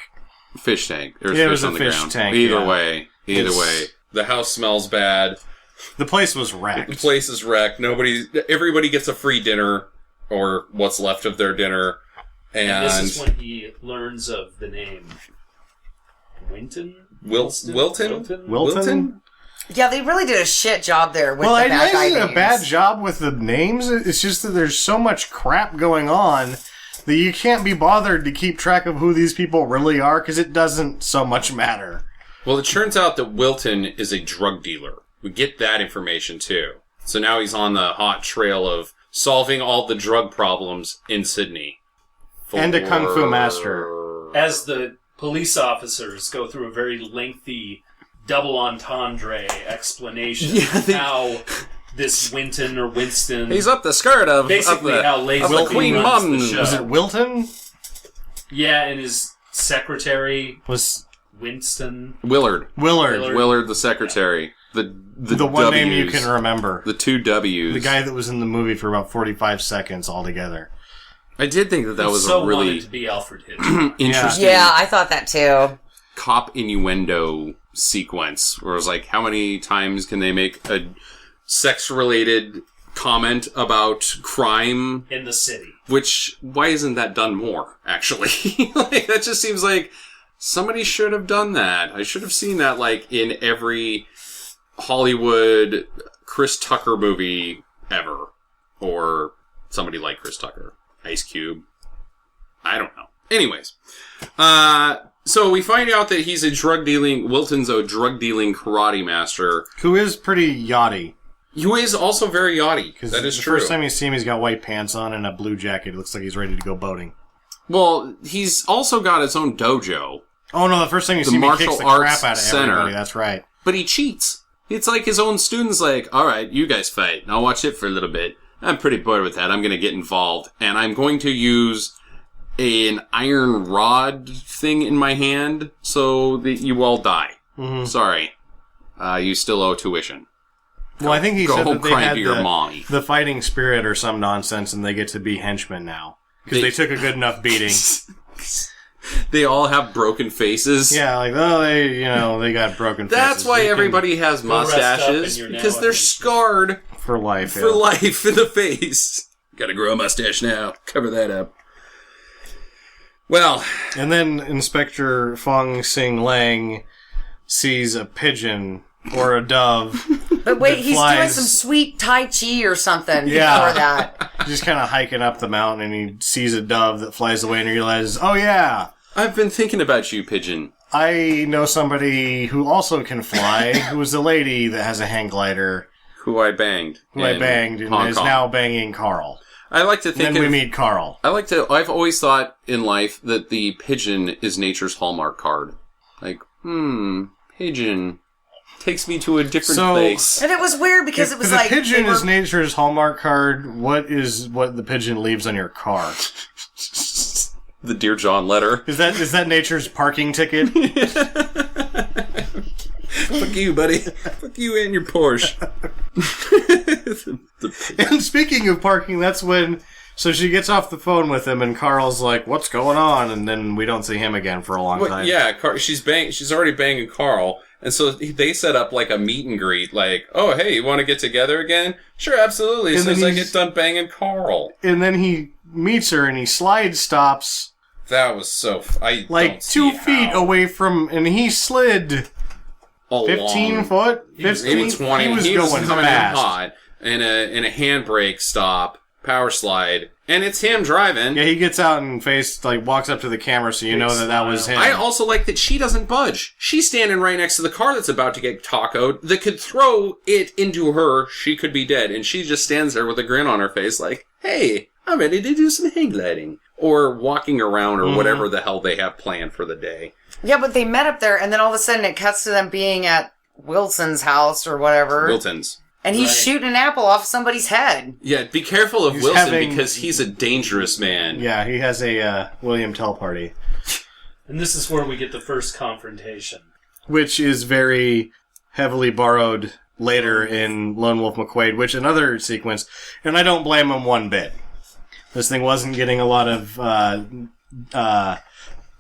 S1: fish tank. There's
S5: Yeah, it
S1: fish
S5: was a
S1: on the
S5: fish
S1: ground.
S5: tank,
S1: Either
S5: yeah.
S1: way. The house smells bad.
S5: The place was
S1: The
S5: wrecked.
S1: place is wrecked. Everybody gets a free dinner, or what's left of their dinner.
S3: And this is when he learns of the name Wilton?
S5: Wilton?
S4: Yeah, they really did a shit job there with
S5: Well,
S4: the
S5: I
S4: bad guy
S5: did a
S4: names.
S5: bad job with the names. It's just that there's so much crap going on that you can't be bothered to keep track of who these people really are, because it doesn't so much matter.
S1: Well, it turns out that Wilton is a drug dealer. We get that information, too. So now he's on the hot trail of solving all the drug problems in Sydney.
S5: And a kung fu master.
S3: As the police officers go through a very lengthy double entendre explanation of how this Winton or Winston...
S1: He's up the skirt of
S3: basically
S1: of the,
S3: how Lazy
S1: of the Queen
S3: runs the
S1: Mums.
S3: show.
S5: Was it Wilton?
S3: Yeah, and his secretary,
S5: Was
S3: Winston...
S1: Willard.
S5: Willard.
S3: Willard.
S1: Willard, the secretary. The
S5: The one name you can remember.
S1: The 2 W's.
S5: The guy that was in the movie for about 45 seconds altogether.
S1: I did think that was a really
S3: wanted to be Alfred Hitchcock.
S1: interesting
S4: Yeah, I thought that too.
S1: cop innuendo sequence where it was like, how many times can they make a sex-related comment about crime
S3: In the city.
S1: Which, why isn't that done more, actually? Like, that just seems like somebody should have done that. I should have seen that, like, in every Hollywood Chris Tucker movie ever. Or somebody like Chris Tucker. Ice Cube. I don't know. Anyways. So we find out that Wilton's a drug-dealing karate master.
S5: Who is pretty yachty.
S1: Who is also very yachty. That is true.
S5: The first time you see him, he's got white pants on and a blue jacket. It looks like he's ready to go boating.
S1: Well, he's also got his own dojo.
S5: Oh, no, the first time you see him, he kicks the crap out of everybody. That's right.
S1: But he cheats. It's like his own students like, all right, you guys fight. I'll watch it for a little bit. I'm pretty bored with that. I'm going to get involved. And I'm going to use an iron rod thing in my hand so that you all die. Mm-hmm. Sorry. You still owe tuition.
S5: Well, I think he said that they had
S1: the
S5: fighting spirit or some nonsense, and they get to be henchmen now. Because they took a good enough beating.
S1: They all have broken faces.
S5: Yeah, like, they got broken faces.
S1: That's why everybody has mustaches, because they're scarred
S5: for life.
S1: For life in the face. Gotta grow a mustache now. Cover that up. Well.
S5: And then Inspector Fong Sing Lang sees a pigeon or a dove.
S4: But wait, he's doing some sweet Tai Chi or something before that.
S5: Just kind of hiking up the mountain, and he sees a dove that flies away and realizes, oh yeah,
S1: I've been thinking about you, pigeon.
S5: I know somebody who also can fly, who is a lady that has a hang glider.
S1: Who I banged.
S5: And is now banging Carl.
S1: I like to think
S5: and then we meet Carl.
S1: I've always thought in life that the pigeon is nature's Hallmark card. Like, pigeon takes me to a different place.
S4: And it was weird because it was like...
S5: If the pigeon is nature's Hallmark card, what the pigeon leaves on your car?
S1: The Dear John letter.
S5: Is that nature's parking ticket?
S1: Fuck you, buddy. Fuck you and your Porsche.
S5: And speaking of parking, that's when... So she gets off the phone with him, and Carl's like, what's going on? And then we don't see him again for a long time.
S1: Yeah, she's already banging Carl. And so they set up like a meet and greet, like, oh, hey, you want to get together again? Sure, absolutely, as soon as I get done banging Carl.
S5: And then he meets her, and he slide stops.
S1: That was so...
S5: like 2 feet away from... And he slid... 15 foot? 15?
S1: Maybe 20.
S5: He was going
S1: coming
S5: fast.
S1: in hot. In a handbrake stop, power slide, and it's him driving.
S5: Yeah, he gets out and walks up to the camera so you know that was him.
S1: I also like that she doesn't budge. She's standing right next to the car that's about to get tacoed. That could throw it into her. She could be dead. And she just stands there with a grin on her face like, hey, I'm ready to do some hang gliding. Or walking around or whatever the hell they have planned for the day.
S4: Yeah, but they met up there, and then all of a sudden it cuts to them being at Wilson's house or whatever.
S1: Wilton's.
S4: And he's shooting an apple off somebody's head.
S1: Yeah, be careful of Wilson because he's a dangerous man.
S5: Yeah, he has a William Tell party.
S3: And this is where we get the first confrontation.
S5: Which is very heavily borrowed later in Lone Wolf McQuade, which another sequence, and I don't blame him one bit. This thing wasn't getting a lot of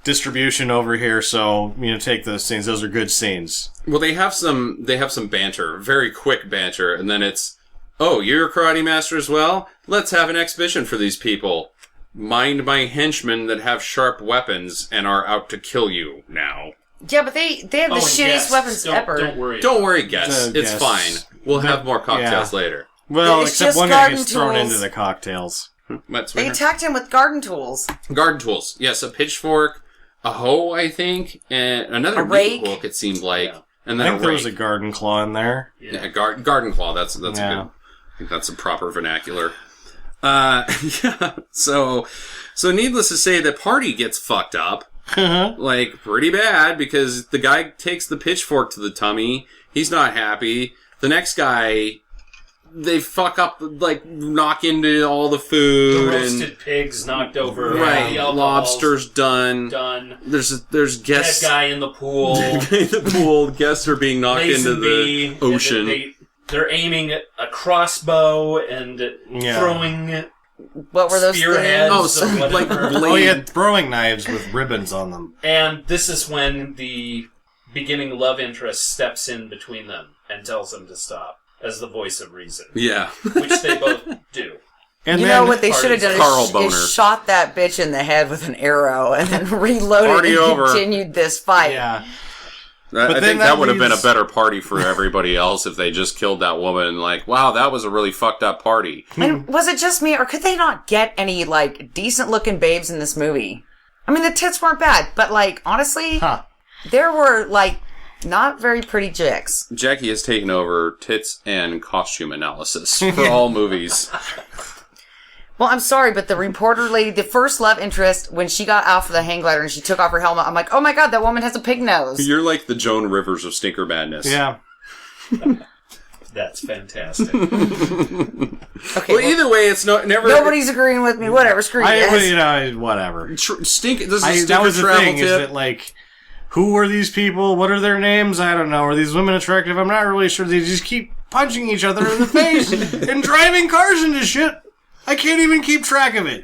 S5: distribution over here, so take those scenes. Those are good scenes.
S1: Well, they have some banter, very quick banter, and then it's, oh, you're a karate master as well? Let's have an exhibition for these people. Mind my henchmen that have sharp weapons and are out to kill you now.
S4: Yeah, but they have the shittiest weapons ever.
S1: Don't worry, guess. It's fine. We'll have more cocktails later.
S5: Well, except one guy gets thrown into the cocktails.
S4: They attacked him with garden tools.
S1: Garden tools. Yes, a pitchfork, a hoe, I think, and another meat hook, it seemed like. Yeah. And then
S5: I think there was a garden claw in there.
S1: Yeah, garden claw. That's a good... I think that's a proper vernacular. Yeah. So needless to say, the party gets fucked up. Like, pretty bad, because the guy takes the pitchfork to the tummy. He's not happy. The next guy... They fuck up, like, knock into all the food.
S3: The roasted pigs knocked over.
S1: Right. Lobster's done. There's guests.
S3: Dead guy in the pool.
S1: Dead guy in the pool. Guests are being knocked into the ocean.
S3: they're aiming a crossbow and throwing
S4: what were those
S3: spearheads.
S1: Oh,
S3: or
S1: like
S3: whatever.
S5: Oh, yeah, throwing knives with ribbons on them.
S3: And this is when the beginning love interest steps in between them and tells them to stop, as the voice of reason.
S1: Yeah.
S3: Which they both do.
S5: And
S4: you
S5: then,
S4: know what they should have done
S1: Carl Boner.
S4: is shot that bitch in the head with an arrow and then reloaded
S1: Party
S4: and
S1: over.
S4: continued this fight.
S5: Yeah.
S1: I
S5: then
S1: think
S5: that
S1: that would have been a
S5: leaves-
S1: better party for everybody else if they just killed that woman. Like, wow, that was a really fucked up party.
S4: And was it just me, or could they not get any, like, decent-looking babes in this movie? I mean, the tits weren't bad, but, like, honestly, there were, like, not very pretty chicks.
S1: Jackie has taken over tits and costume analysis for all movies.
S4: Well, I'm sorry, but the reporter lady, the first love interest, when she got off of the hang glider and she took off her helmet, I'm like, oh my god, that woman has a pig nose.
S1: You're like the Joan Rivers of Stinker Madness.
S5: Yeah.
S3: That's fantastic.
S4: Okay,
S1: Well, either way, it's never.
S4: nobody's agreeing with me. Whatever, screw you guys.
S5: You know, whatever.
S1: This is a
S5: That
S1: Stinker
S5: was the
S1: travel
S5: thing, is
S1: tip.
S5: that, like, who were these people? What are their names? I don't know. Are these women attractive? I'm not really sure. They just keep punching each other in the face and driving cars into shit. I can't even keep track of it.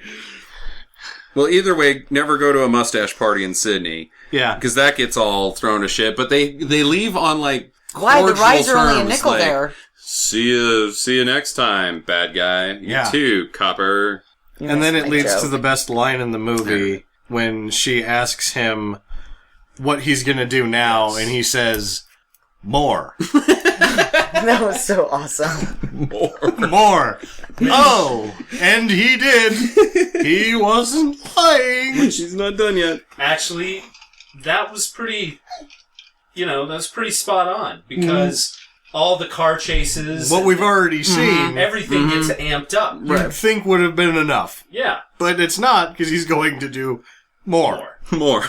S1: Well, either way, never go to a mustache party in Sydney.
S5: Yeah.
S1: Because that gets all thrown to shit. But they leave on, like,
S4: Why? The
S1: cordial
S4: rides are only a
S1: terms,
S4: nickel
S1: like,
S4: there.
S1: See you next time, bad guy. You
S5: Yeah.
S1: too, copper.
S5: And then it
S4: my
S5: leads
S4: joke.
S5: to the best line in the movie when she asks him what he's going to do now, and he says, more.
S4: That was so awesome.
S5: More. Oh, and he did. He wasn't lying.
S1: She's not done yet.
S3: Actually, that was pretty, spot on, because all the car chases,
S5: What we've already seen,
S3: everything gets amped up.
S5: you'd think would have been enough.
S3: Yeah.
S5: But it's not, because he's going to do more.
S1: More.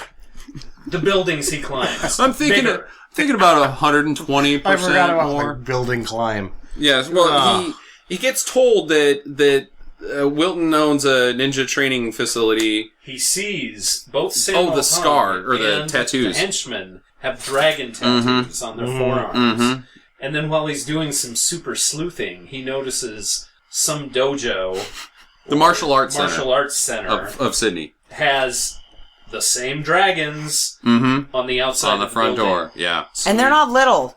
S3: The buildings he climbs.
S1: I'm thinking about 120%
S5: I forgot about
S1: more.
S5: like, building climb.
S1: Yes, well, he gets told that Wilton owns a ninja training facility.
S3: He sees both Sammo
S1: the
S3: Hung
S1: scar, or the
S3: and
S1: tattoos.
S3: the henchmen have dragon tattoos on their forearms.
S1: Mm-hmm.
S3: And then while he's doing some super sleuthing, he notices some dojo,
S1: The martial arts
S3: center
S1: of Sydney.
S3: has the same dragons
S1: Mm-hmm.
S3: on the outside
S1: On the
S3: of
S1: front
S3: building.
S1: door, yeah.
S4: And they're not little.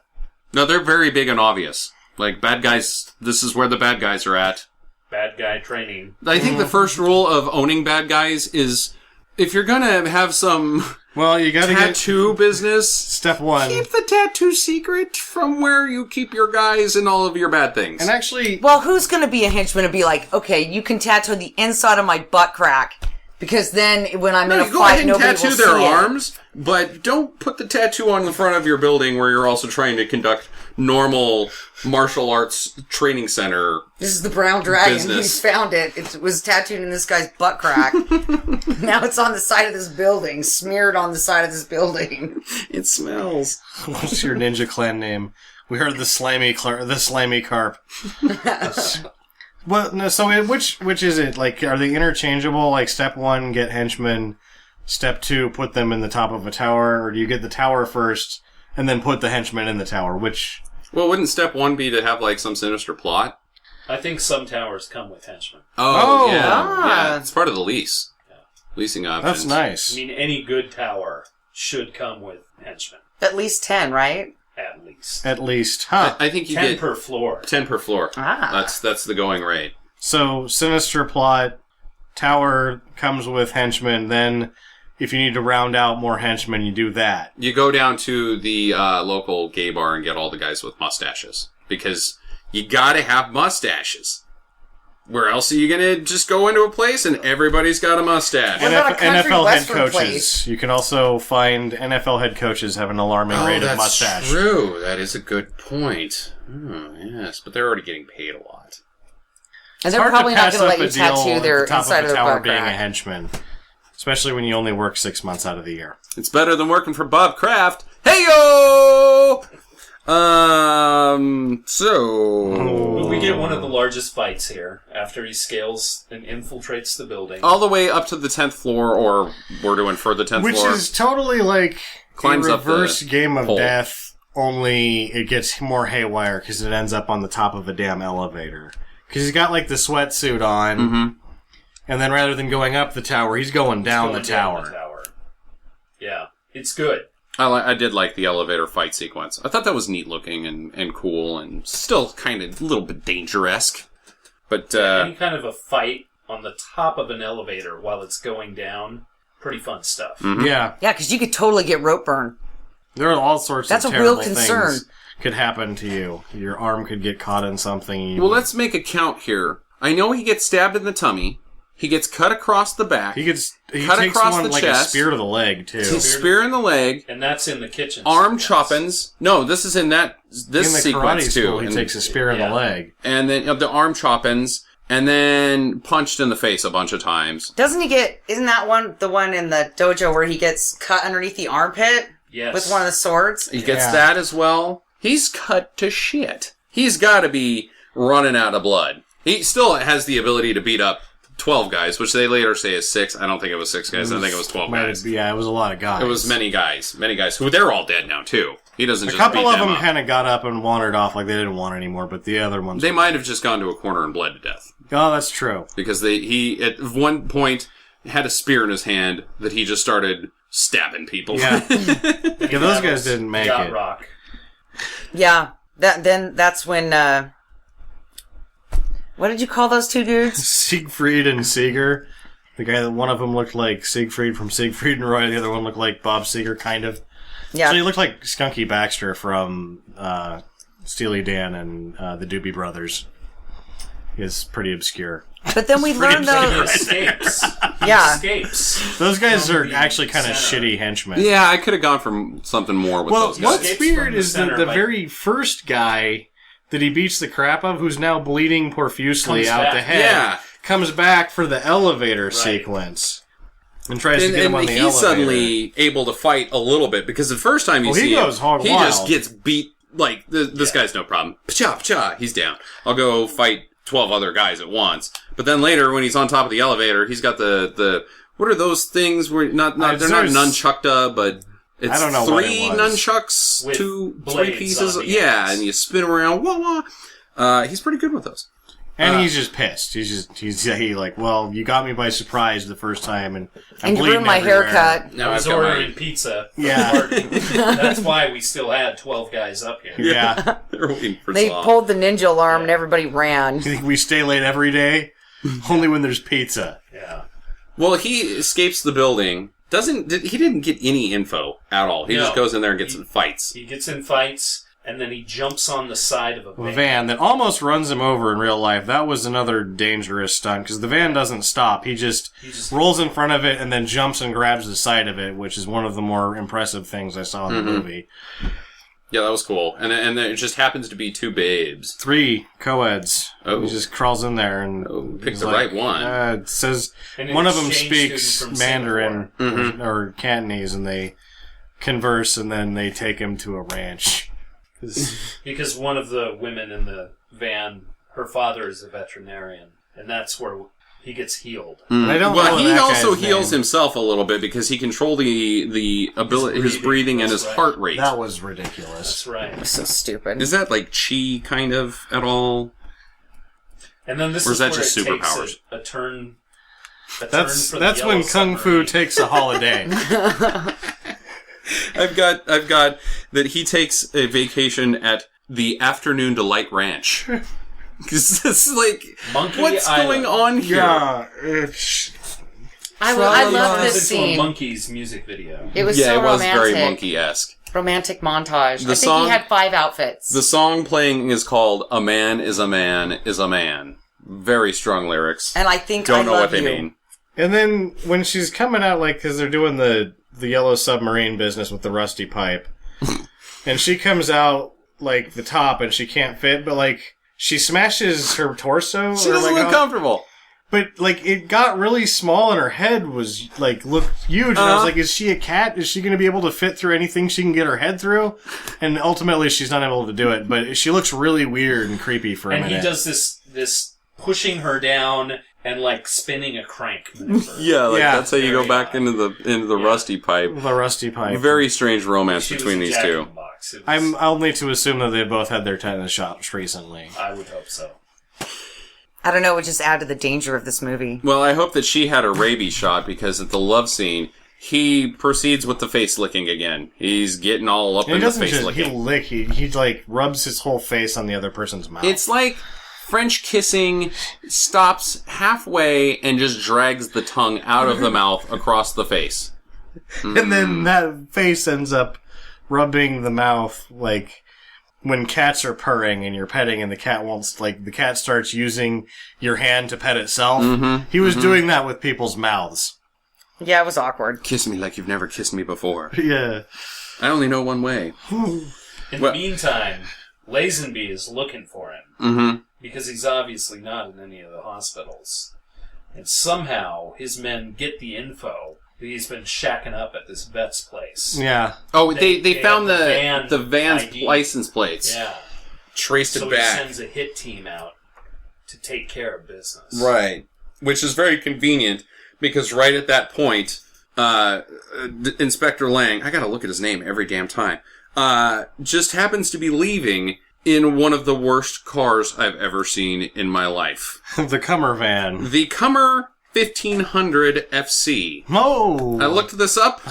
S1: No, they're very big and obvious. Like, bad guys, this is where the bad guys are at.
S3: Bad guy training.
S1: I think the first rule of owning bad guys is, if you're gonna have some
S5: Well, you gotta get
S1: tattoo business,
S5: step one.
S1: keep the tattoo secret from where you keep your guys and all of your bad things.
S5: And actually,
S4: Well, who's going to be a henchman and be like, okay, you can tattoo the inside of my butt crack, because then when I'm in a
S1: Go ahead
S4: fight,
S1: and
S4: nobody
S1: tattoo
S4: will
S1: their
S4: see it.
S1: arms, but don't put the tattoo on the front of your building where you're also trying to conduct normal martial arts training center.
S4: This is the brown dragon.
S1: Business.
S4: He found it. It was tattooed in this guy's butt crack. Now it's on the side of this building, smeared on the side of this building.
S1: It smells.
S5: what's your ninja clan name? We heard the slimy carp. Well, no. So which is it? Like, are they interchangeable? Like, step one, get henchmen. Step two, put them in the top of a tower, or do you get the tower first and then put the henchmen in the tower? Which?
S1: Well, wouldn't step one be to have, like, some sinister plot?
S3: I think some towers come with henchmen.
S5: Oh,
S1: yeah. It's part of the lease. Leasing options.
S5: That's nice.
S3: I mean, any good tower should come with henchmen,
S4: At least 10, right?
S3: at least.
S5: At least, huh?
S1: I think you
S3: 10
S1: get
S3: per floor.
S1: 10 per floor.
S4: Ah.
S1: That's the going rate.
S5: So, sinister plot, tower comes with henchmen, then if you need to round out more henchmen, you do that.
S1: You go down to the local gay bar and get all the guys with mustaches. Because you gotta have mustaches. Where else are you gonna just go into a place and everybody's got a mustache?
S4: What about a country
S5: NFL head
S4: western
S5: coaches.
S4: place?
S5: You can also find NFL head coaches have an alarming rate of mustache.
S1: true. That is a good point. Oh, yes, but they're already getting paid a lot.
S4: And they're
S5: Hard
S4: probably
S5: to
S4: not
S5: pass
S4: going to
S5: up
S4: let
S5: a
S4: you
S5: deal
S4: tattoo
S5: at
S4: their
S5: the top
S4: inside
S5: of
S4: of
S5: the
S4: their
S5: tower
S4: butt
S5: being a
S4: crack.
S5: henchman. Especially when you only work 6 months out of the year.
S1: It's better than working for Bob Kraft. Hey yo! So
S3: We get one of the largest fights here after he scales and infiltrates the building.
S1: all the way up to the 10th floor, or we're doing for the 10th
S5: Which
S1: floor.
S5: is totally like
S1: Climbs
S5: a
S1: up the
S5: reverse game of
S1: pole.
S5: death only it gets more haywire because it ends up on the top of a damn elevator. Because he's got, like, the sweatsuit on, and then rather than going up the tower, he's going down the tower.
S3: Yeah, it's good.
S1: I did like the elevator fight sequence. I thought that was neat looking and cool and still kind of a little bit danger-esque. But,
S3: any kind of a fight on the top of an elevator while it's going down, pretty fun stuff.
S5: Yeah.
S4: Yeah, because you could totally get rope burn.
S5: There are all sorts
S4: That's
S5: of
S4: a real
S5: terrible
S4: concern.
S5: things could happen to you. Your arm could get caught in something.
S1: well, let's make a count here. I know he gets stabbed in the tummy. He gets cut across the back.
S5: He takes
S1: across
S5: one
S1: the
S5: like
S1: chest.
S5: a spear to the leg, too.
S1: Spear in the leg.
S3: And that's in the kitchen.
S1: Arm
S3: sequence.
S1: choppings. No, this is in this
S5: in the
S1: sequence,
S5: karate
S1: too.
S5: school, he
S1: And-
S5: takes a spear in the leg.
S1: And then the arm choppings. And then punched in the face a bunch of times.
S4: Doesn't he get... Isn't that the one in the dojo where he gets cut underneath the armpit?
S3: Yes.
S4: With one of the swords?
S1: He gets that as well. He's cut to shit. He's got to be running out of blood. He still has the ability to beat up 12 guys, which they later say is 6. I don't think it was 6 guys. I think it was 12 guys.
S5: Yeah, it was a lot of guys.
S1: It was many guys. Many guys who they're all dead now, too. He doesn't
S5: A
S1: just
S5: couple
S1: beat
S5: of them
S1: up.
S5: kind of got up and wandered off like they didn't want anymore, but the other ones...
S1: They might have just gone to a corner and bled to death.
S5: Oh, that's true.
S1: Because he, at one point, had a spear in his hand that he just started stabbing people.
S5: Yeah. Yeah, those guys didn't make
S3: Yacht
S5: it.
S3: Rock.
S4: Yeah. That's when... what did you call those two dudes?
S5: Siegfried and Seeger. The guy that one of them looked like Siegfried from Siegfried and Roy, the other one looked like Bob Seger, kind of.
S4: Yeah.
S5: So he looked like Skunky Baxter from Steely Dan and the Doobie Brothers. He's pretty obscure.
S4: But then we learned
S3: He
S4: though...
S3: escapes.
S4: Yeah.
S3: He escapes.
S5: Those guys
S3: From
S5: are
S3: the
S5: actually kind of
S3: center.
S5: shitty henchmen.
S1: Yeah, I could have gone for something more with
S5: Well,
S1: those guys.
S5: what's
S3: Escapes
S5: weird
S3: from the
S5: is that
S3: center
S5: the
S3: by-
S5: very first guy that he beats the crap of, who's now bleeding profusely
S3: Comes
S5: out
S3: back.
S5: the head,
S1: Yeah.
S5: comes back for the elevator sequence and tries to get him on the
S1: he's
S5: elevator.
S1: suddenly able to fight a little bit because the first time you
S5: Well, he
S1: see
S5: goes
S1: him,
S5: hog
S1: he
S5: wild.
S1: just gets beat. Like this guy's no problem. Pacha, pacha, he's down. I'll go fight 12 other guys at once. But then later, when he's on top of the elevator, he's got the what are those things where they're not nunchuckta, but it's
S5: I don't know what
S1: 3
S5: it was.
S1: nunchucks,
S3: With
S1: 3
S3: blades
S1: pieces.
S3: on the
S1: Yeah,
S3: ends.
S1: and you spin around. Wah wah. He's pretty good with those.
S5: And he's just pissed. He's like, well, you got me by surprise the first time, and I'm
S4: And you
S5: bleeding
S4: ruined my
S5: everywhere.
S4: haircut.
S1: Now
S3: I was
S1: I've got
S3: ordering pizza.
S5: Yeah.
S3: That's why we still had 12 guys up here.
S5: Yeah.
S1: They're waiting for
S4: They
S1: Slaw.
S4: pulled the ninja alarm and everybody ran.
S5: We stay late every day, only when there's pizza.
S3: Yeah.
S1: Well, he escapes the building. He didn't get any info at all. He just
S3: No.
S1: goes in there and gets in fights.
S3: He gets in fights, and then he jumps on the side of a
S5: A
S3: van.
S5: van that almost runs him over in real life. That was another dangerous stunt, because the van doesn't stop. He just rolls in front of it and then jumps and grabs the side of it, which is one of the more impressive things I saw in the movie.
S1: Yeah, that was cool. And it just happens to be 2 babes.
S5: 3 co-eds.
S1: Oh.
S5: He just crawls in there and
S1: pick
S5: he's
S1: the right one.
S5: It says
S3: And an
S5: one of them
S3: exchange
S5: speaks
S3: student from
S5: Mandarin
S1: Singapore.
S5: or Cantonese, and they converse, and then they take him to a ranch.
S3: Because one of the women in the van, her father is a veterinarian, and that's where he gets healed.
S5: I don't know
S1: Well, he
S5: that
S1: also
S5: guy's
S1: heals
S5: name.
S1: himself a little bit because he controlled the ability, his breathing and
S3: That's
S1: his
S3: right.
S1: heart rate.
S5: That was ridiculous.
S3: That's right.
S4: So stupid.
S1: Is that like chi kind of at all?
S3: And then this
S1: Or
S3: is
S1: is that
S3: where
S1: just
S3: it takes
S1: superpowers?
S3: a turn.
S5: That's
S3: for the
S5: when
S3: yellow
S5: Kung Fu
S3: submarine.
S5: takes a holiday.
S1: I've got that he takes a vacation at the Afternoon Delight Ranch. Because it's like,
S3: Monkey
S1: what's
S3: Island.
S1: going on here?
S4: I love
S3: Turns
S4: this
S3: into a
S4: scene.
S3: Monkey's music video.
S4: It was
S1: Yeah,
S4: so
S1: it was
S4: romantic.
S1: very monkey-esque.
S4: Romantic montage.
S1: The
S4: I think
S1: song-
S4: he had 5 outfits.
S1: The song playing is called "A Man Is a Man Is a Man." Very strong lyrics.
S4: and I think
S1: Don't
S4: I
S1: know
S4: love
S1: what they
S4: you.
S1: mean.
S5: And then when she's coming out, like, because they're doing the yellow submarine business with the rusty pipe, and she comes out, like, the top, and she can't fit, but, like, she smashes her torso.
S1: She
S5: or,
S1: doesn't
S5: like,
S1: look comfortable.
S5: But, like, it got really small, and her head was, like, looked huge. And I was like, is she a cat? Is she going to be able to fit through anything she can get her head through? And ultimately, she's not able to do it. But she looks really weird and creepy for a
S3: And
S5: minute.
S3: he does this pushing her down and like spinning a crank maneuver.
S1: Yeah,
S5: Yeah.
S1: that's how you go
S3: Very
S1: back
S3: odd.
S1: into the rusty pipe.
S5: The rusty pipe.
S1: Very strange romance
S3: She was
S1: between
S3: a
S1: these
S3: Jack in
S1: two.
S3: the Box. box.
S5: I'm only to assume that they both had their tetanus shots recently.
S3: I would hope so.
S4: I don't know, it would just add to the danger of this movie.
S1: Well, I hope that she had a rabies shot because at the love scene, he proceeds with the face licking again. He's getting all up in the face licking.
S5: He like rubs his whole face on the other person's mouth.
S1: It's like French kissing, stops halfway and just drags the tongue out of the mouth across the face.
S5: And then that face ends up rubbing the mouth like when cats are purring and you're petting and the cat wants, like, the cat starts using your hand to pet itself. He was doing that with people's mouths.
S4: Yeah, it was awkward.
S1: Kiss me like you've never kissed me before.
S5: Yeah.
S1: I only know one way.
S3: In the meantime, Lazenby is looking for him. Because he's obviously not in any of the hospitals. And somehow his men get the info that he's been shacking up at this vet's place.
S5: Yeah.
S1: Oh, they found
S3: have
S1: the van's
S3: ID.
S1: license plates.
S3: Yeah.
S1: Traced it
S3: So
S1: back.
S3: he sends a hit team out to take care of business.
S1: Right. Which is very convenient because right at that point, Inspector Lang, I gotta look at his name every damn time, just happens to be leaving in one of the worst cars I've ever seen in my life.
S5: The Cummer van.
S1: The Cummer 1500 FC.
S5: Oh!
S1: I looked this up,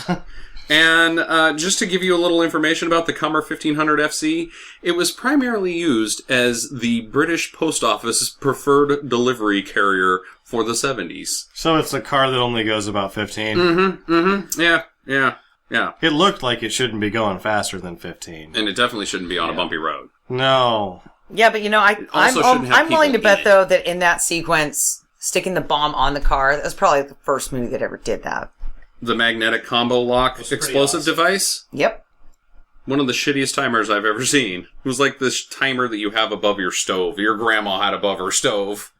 S1: and just to give you a little information about the Cummer 1500 FC, it was primarily used as the British Post Office's preferred delivery carrier for the 70s.
S5: So it's a car that only goes about 15.
S1: Yeah.
S5: It looked like it shouldn't be going faster than 15.
S1: And it definitely shouldn't be on a bumpy road.
S5: No.
S4: Yeah, but I'm willing to bet, though, that in that sequence, sticking the bomb on the car, that was probably the first movie that ever did that.
S1: The magnetic combo lock explosive device?
S4: Yep.
S1: One of the shittiest timers I've ever seen. It was like this timer that you have above your stove. Your grandma had above her stove.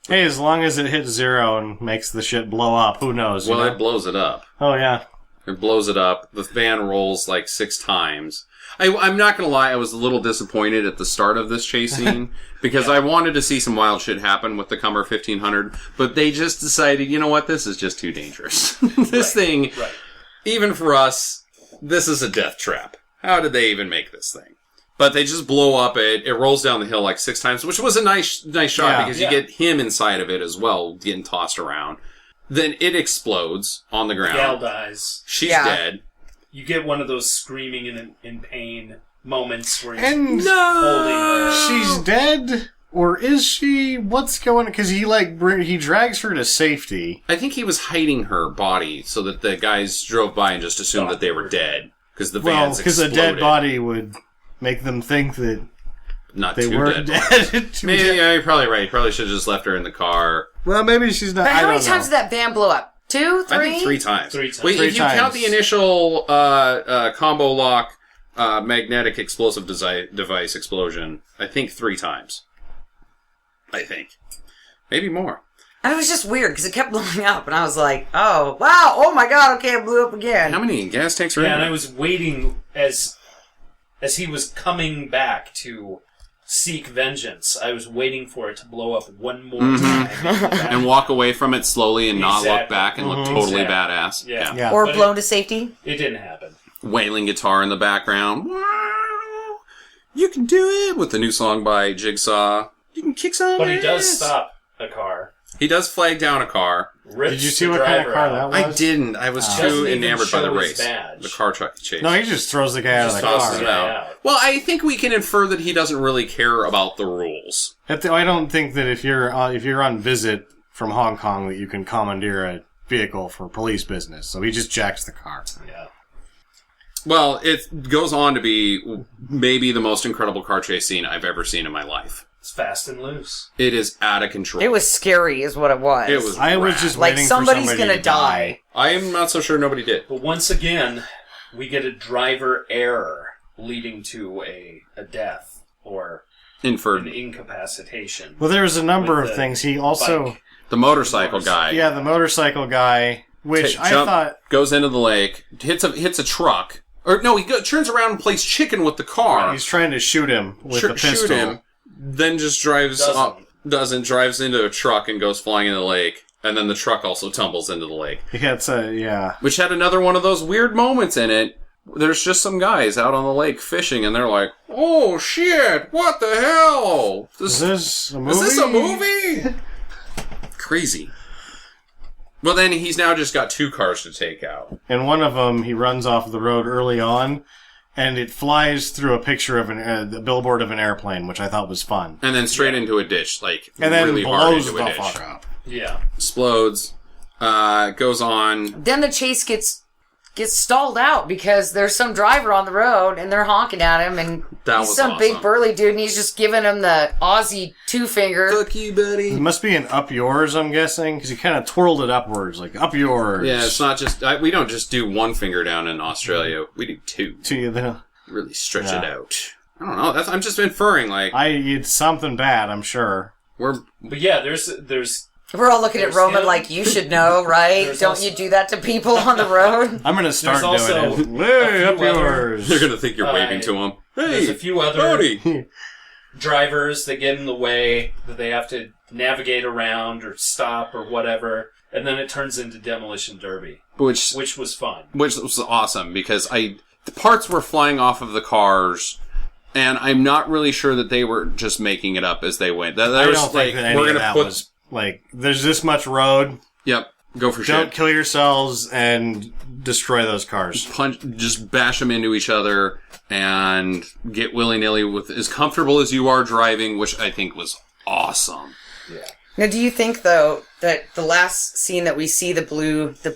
S5: Hey, as long as it hits 0 and makes the shit blow up, who knows?
S1: Well,
S5: you know?
S1: it blows it up.
S5: Oh, yeah.
S1: It blows it up. The van rolls like 6 times. I'm not going to lie, I was a little disappointed at the start of this chase scene because I wanted to see some wild shit happen with the Cummer 1500, but they just decided, you know what, this is just too dangerous. This thing, even for us, this is a death trap. How did they even make this thing? But they just blow up it. It rolls down the hill like 6 times, which was a nice shot because you get him inside of it as well, getting tossed around. Then it explodes on the ground.
S3: Gal dies.
S1: She's dead.
S3: You get one of those screaming in pain moments where he's
S5: And
S3: holding her.
S5: she's dead? Or is she? What's going on? Because he drags her to safety.
S1: I think he was hiding her body so that the guys drove by and just assumed that they were dead. Because the van's
S5: because a
S1: exploded.
S5: dead body would make them think that
S1: Not
S5: they
S1: too
S5: weren't
S1: dead.
S5: dead.
S1: Maybe, yeah, you're probably right. Probably should have just left her in the car.
S5: Well, maybe she's not.
S4: But
S5: I
S4: how many
S5: don't
S4: times
S5: know.
S4: did that van blow up? 2? 3?
S1: I think 3 times.
S3: 3 times.
S1: Wait,
S5: 3
S1: if you count
S5: times.
S1: the initial combo lock magnetic explosive device explosion, I think 3 times. I think. Maybe more.
S4: And it was just weird because it kept blowing up, and I was like, "Oh wow! Oh my god! Okay, it blew up again."
S1: How many gas tanks are in
S3: Yeah, and
S1: there?
S3: I was waiting as he was coming back to seek vengeance. I was waiting for it to blow up one more time.
S1: And walk away from it slowly and not look
S3: Exactly.
S1: back and look totally
S3: Exactly.
S1: badass.
S3: Yeah.
S5: Yeah.
S4: Or
S3: But
S4: blown to safety.
S3: It didn't happen.
S1: Wailing guitar in the background. Wow, you can do it! With the new song by Jigsaw. You can kick some
S3: But he does
S1: ass.
S3: stop a car.
S1: He does flag down a car.
S3: Rips
S5: Did you see
S3: the
S5: what kind of
S3: driver
S5: car
S3: out.
S5: that
S1: I
S5: was?
S1: didn't. I was too
S3: Doesn't even
S1: enamored by the
S3: show his
S1: race.
S3: badge.
S1: The car truck chase.
S5: No, he just throws the guy out of the
S3: Just tosses
S5: car.
S3: him out.
S1: Well, I think we can infer that he doesn't really care about the rules.
S5: I don't think that if you're on visit from Hong Kong that you can commandeer a vehicle for police business. So he just jacks the car.
S3: Yeah.
S1: Well, it goes on to be maybe the most incredible car chase scene I've ever seen in my life.
S3: It's fast and loose.
S1: It is out of control.
S4: It was scary, is what it was.
S1: It was.
S5: I was
S1: rad.
S5: just
S4: like
S5: waiting
S4: somebody's
S5: for somebody
S4: gonna
S5: to die.
S1: I am not so sure nobody did.
S3: But once again, we get a driver error leading to a death or an
S1: Inferred.
S3: incapacitation.
S5: Well, there's a number
S3: With
S5: of
S3: the
S5: things. He also,
S3: bike.
S1: The motorcycle guy.
S5: yeah, the motorcycle guy, which I thought,
S1: goes into the lake, hits a truck. Or no, he turns around and plays chicken with the car.
S5: he's trying to shoot him with the pistol.
S1: Shoot him. Then just drives drives into a truck and goes flying into the lake. And then the truck also tumbles into the lake.
S5: Yeah, yeah.
S1: Which had another one of those weird moments in it there's just some guys out on the lake fishing, and they're like, "Oh shit! What the hell?
S5: Is this a movie?
S1: Is this a movie?" Crazy. Well, then he's now just got 2 cars to take out.
S5: And one of them, he runs off the road early on, and it flies through a picture of the billboard of an airplane, which I thought was fun.
S1: And then straight into a ditch, like,
S5: And then
S1: really hard
S5: blows
S1: into
S5: the
S1: a ditch.
S5: fuck up.
S3: Yeah.
S1: Explodes. Goes on.
S4: Then the chase gets stalled out because there's some driver on the road and they're honking at him, and
S1: That
S4: he's
S1: was
S4: some big
S1: awesome.
S4: burly dude, and he's just giving him the Aussie 2-finger.
S1: Fuck you, buddy.
S5: It must be an up yours, I'm guessing, because he kind of twirled it upwards, like, up yours.
S1: Yeah, it's not just... we don't just do 1 finger down in Australia. We do 2.
S5: To you, then.
S1: Really stretch it out. I don't know. I'm just inferring, like...
S5: It's something bad, I'm sure.
S3: But yeah, there's
S4: We're all looking at
S3: There's
S4: Roman
S3: him.
S4: like, you should know, right?
S3: There's
S4: Don't
S3: also-
S4: you do that to people on the road?
S5: I'm going to start
S3: There's
S5: doing
S3: also
S5: it.
S3: a
S5: Hey,
S3: few
S5: up
S3: other-
S5: yours.
S1: They're gonna think you're waving to them. Hey,
S3: there's a few other
S1: howdy.
S3: drivers that get in the way that they have to navigate around or stop or whatever, and then it turns into Demolition Derby,
S1: Which
S3: was fun.
S1: was awesome, because the parts were flying off of the cars, and I'm not really sure that they were just making it up as they went.
S5: I
S1: There's
S5: don't think that any
S1: we're
S5: of
S1: gonna
S5: that
S1: put...
S5: was, like, there's this much road.
S1: Yep, go for
S5: Don't
S1: shit.
S5: kill yourselves and destroy those cars.
S1: Just bash them into each other and get willy-nilly with as comfortable as you are driving, which I think was awesome.
S4: Now, do you think, though, that the last scene that we see the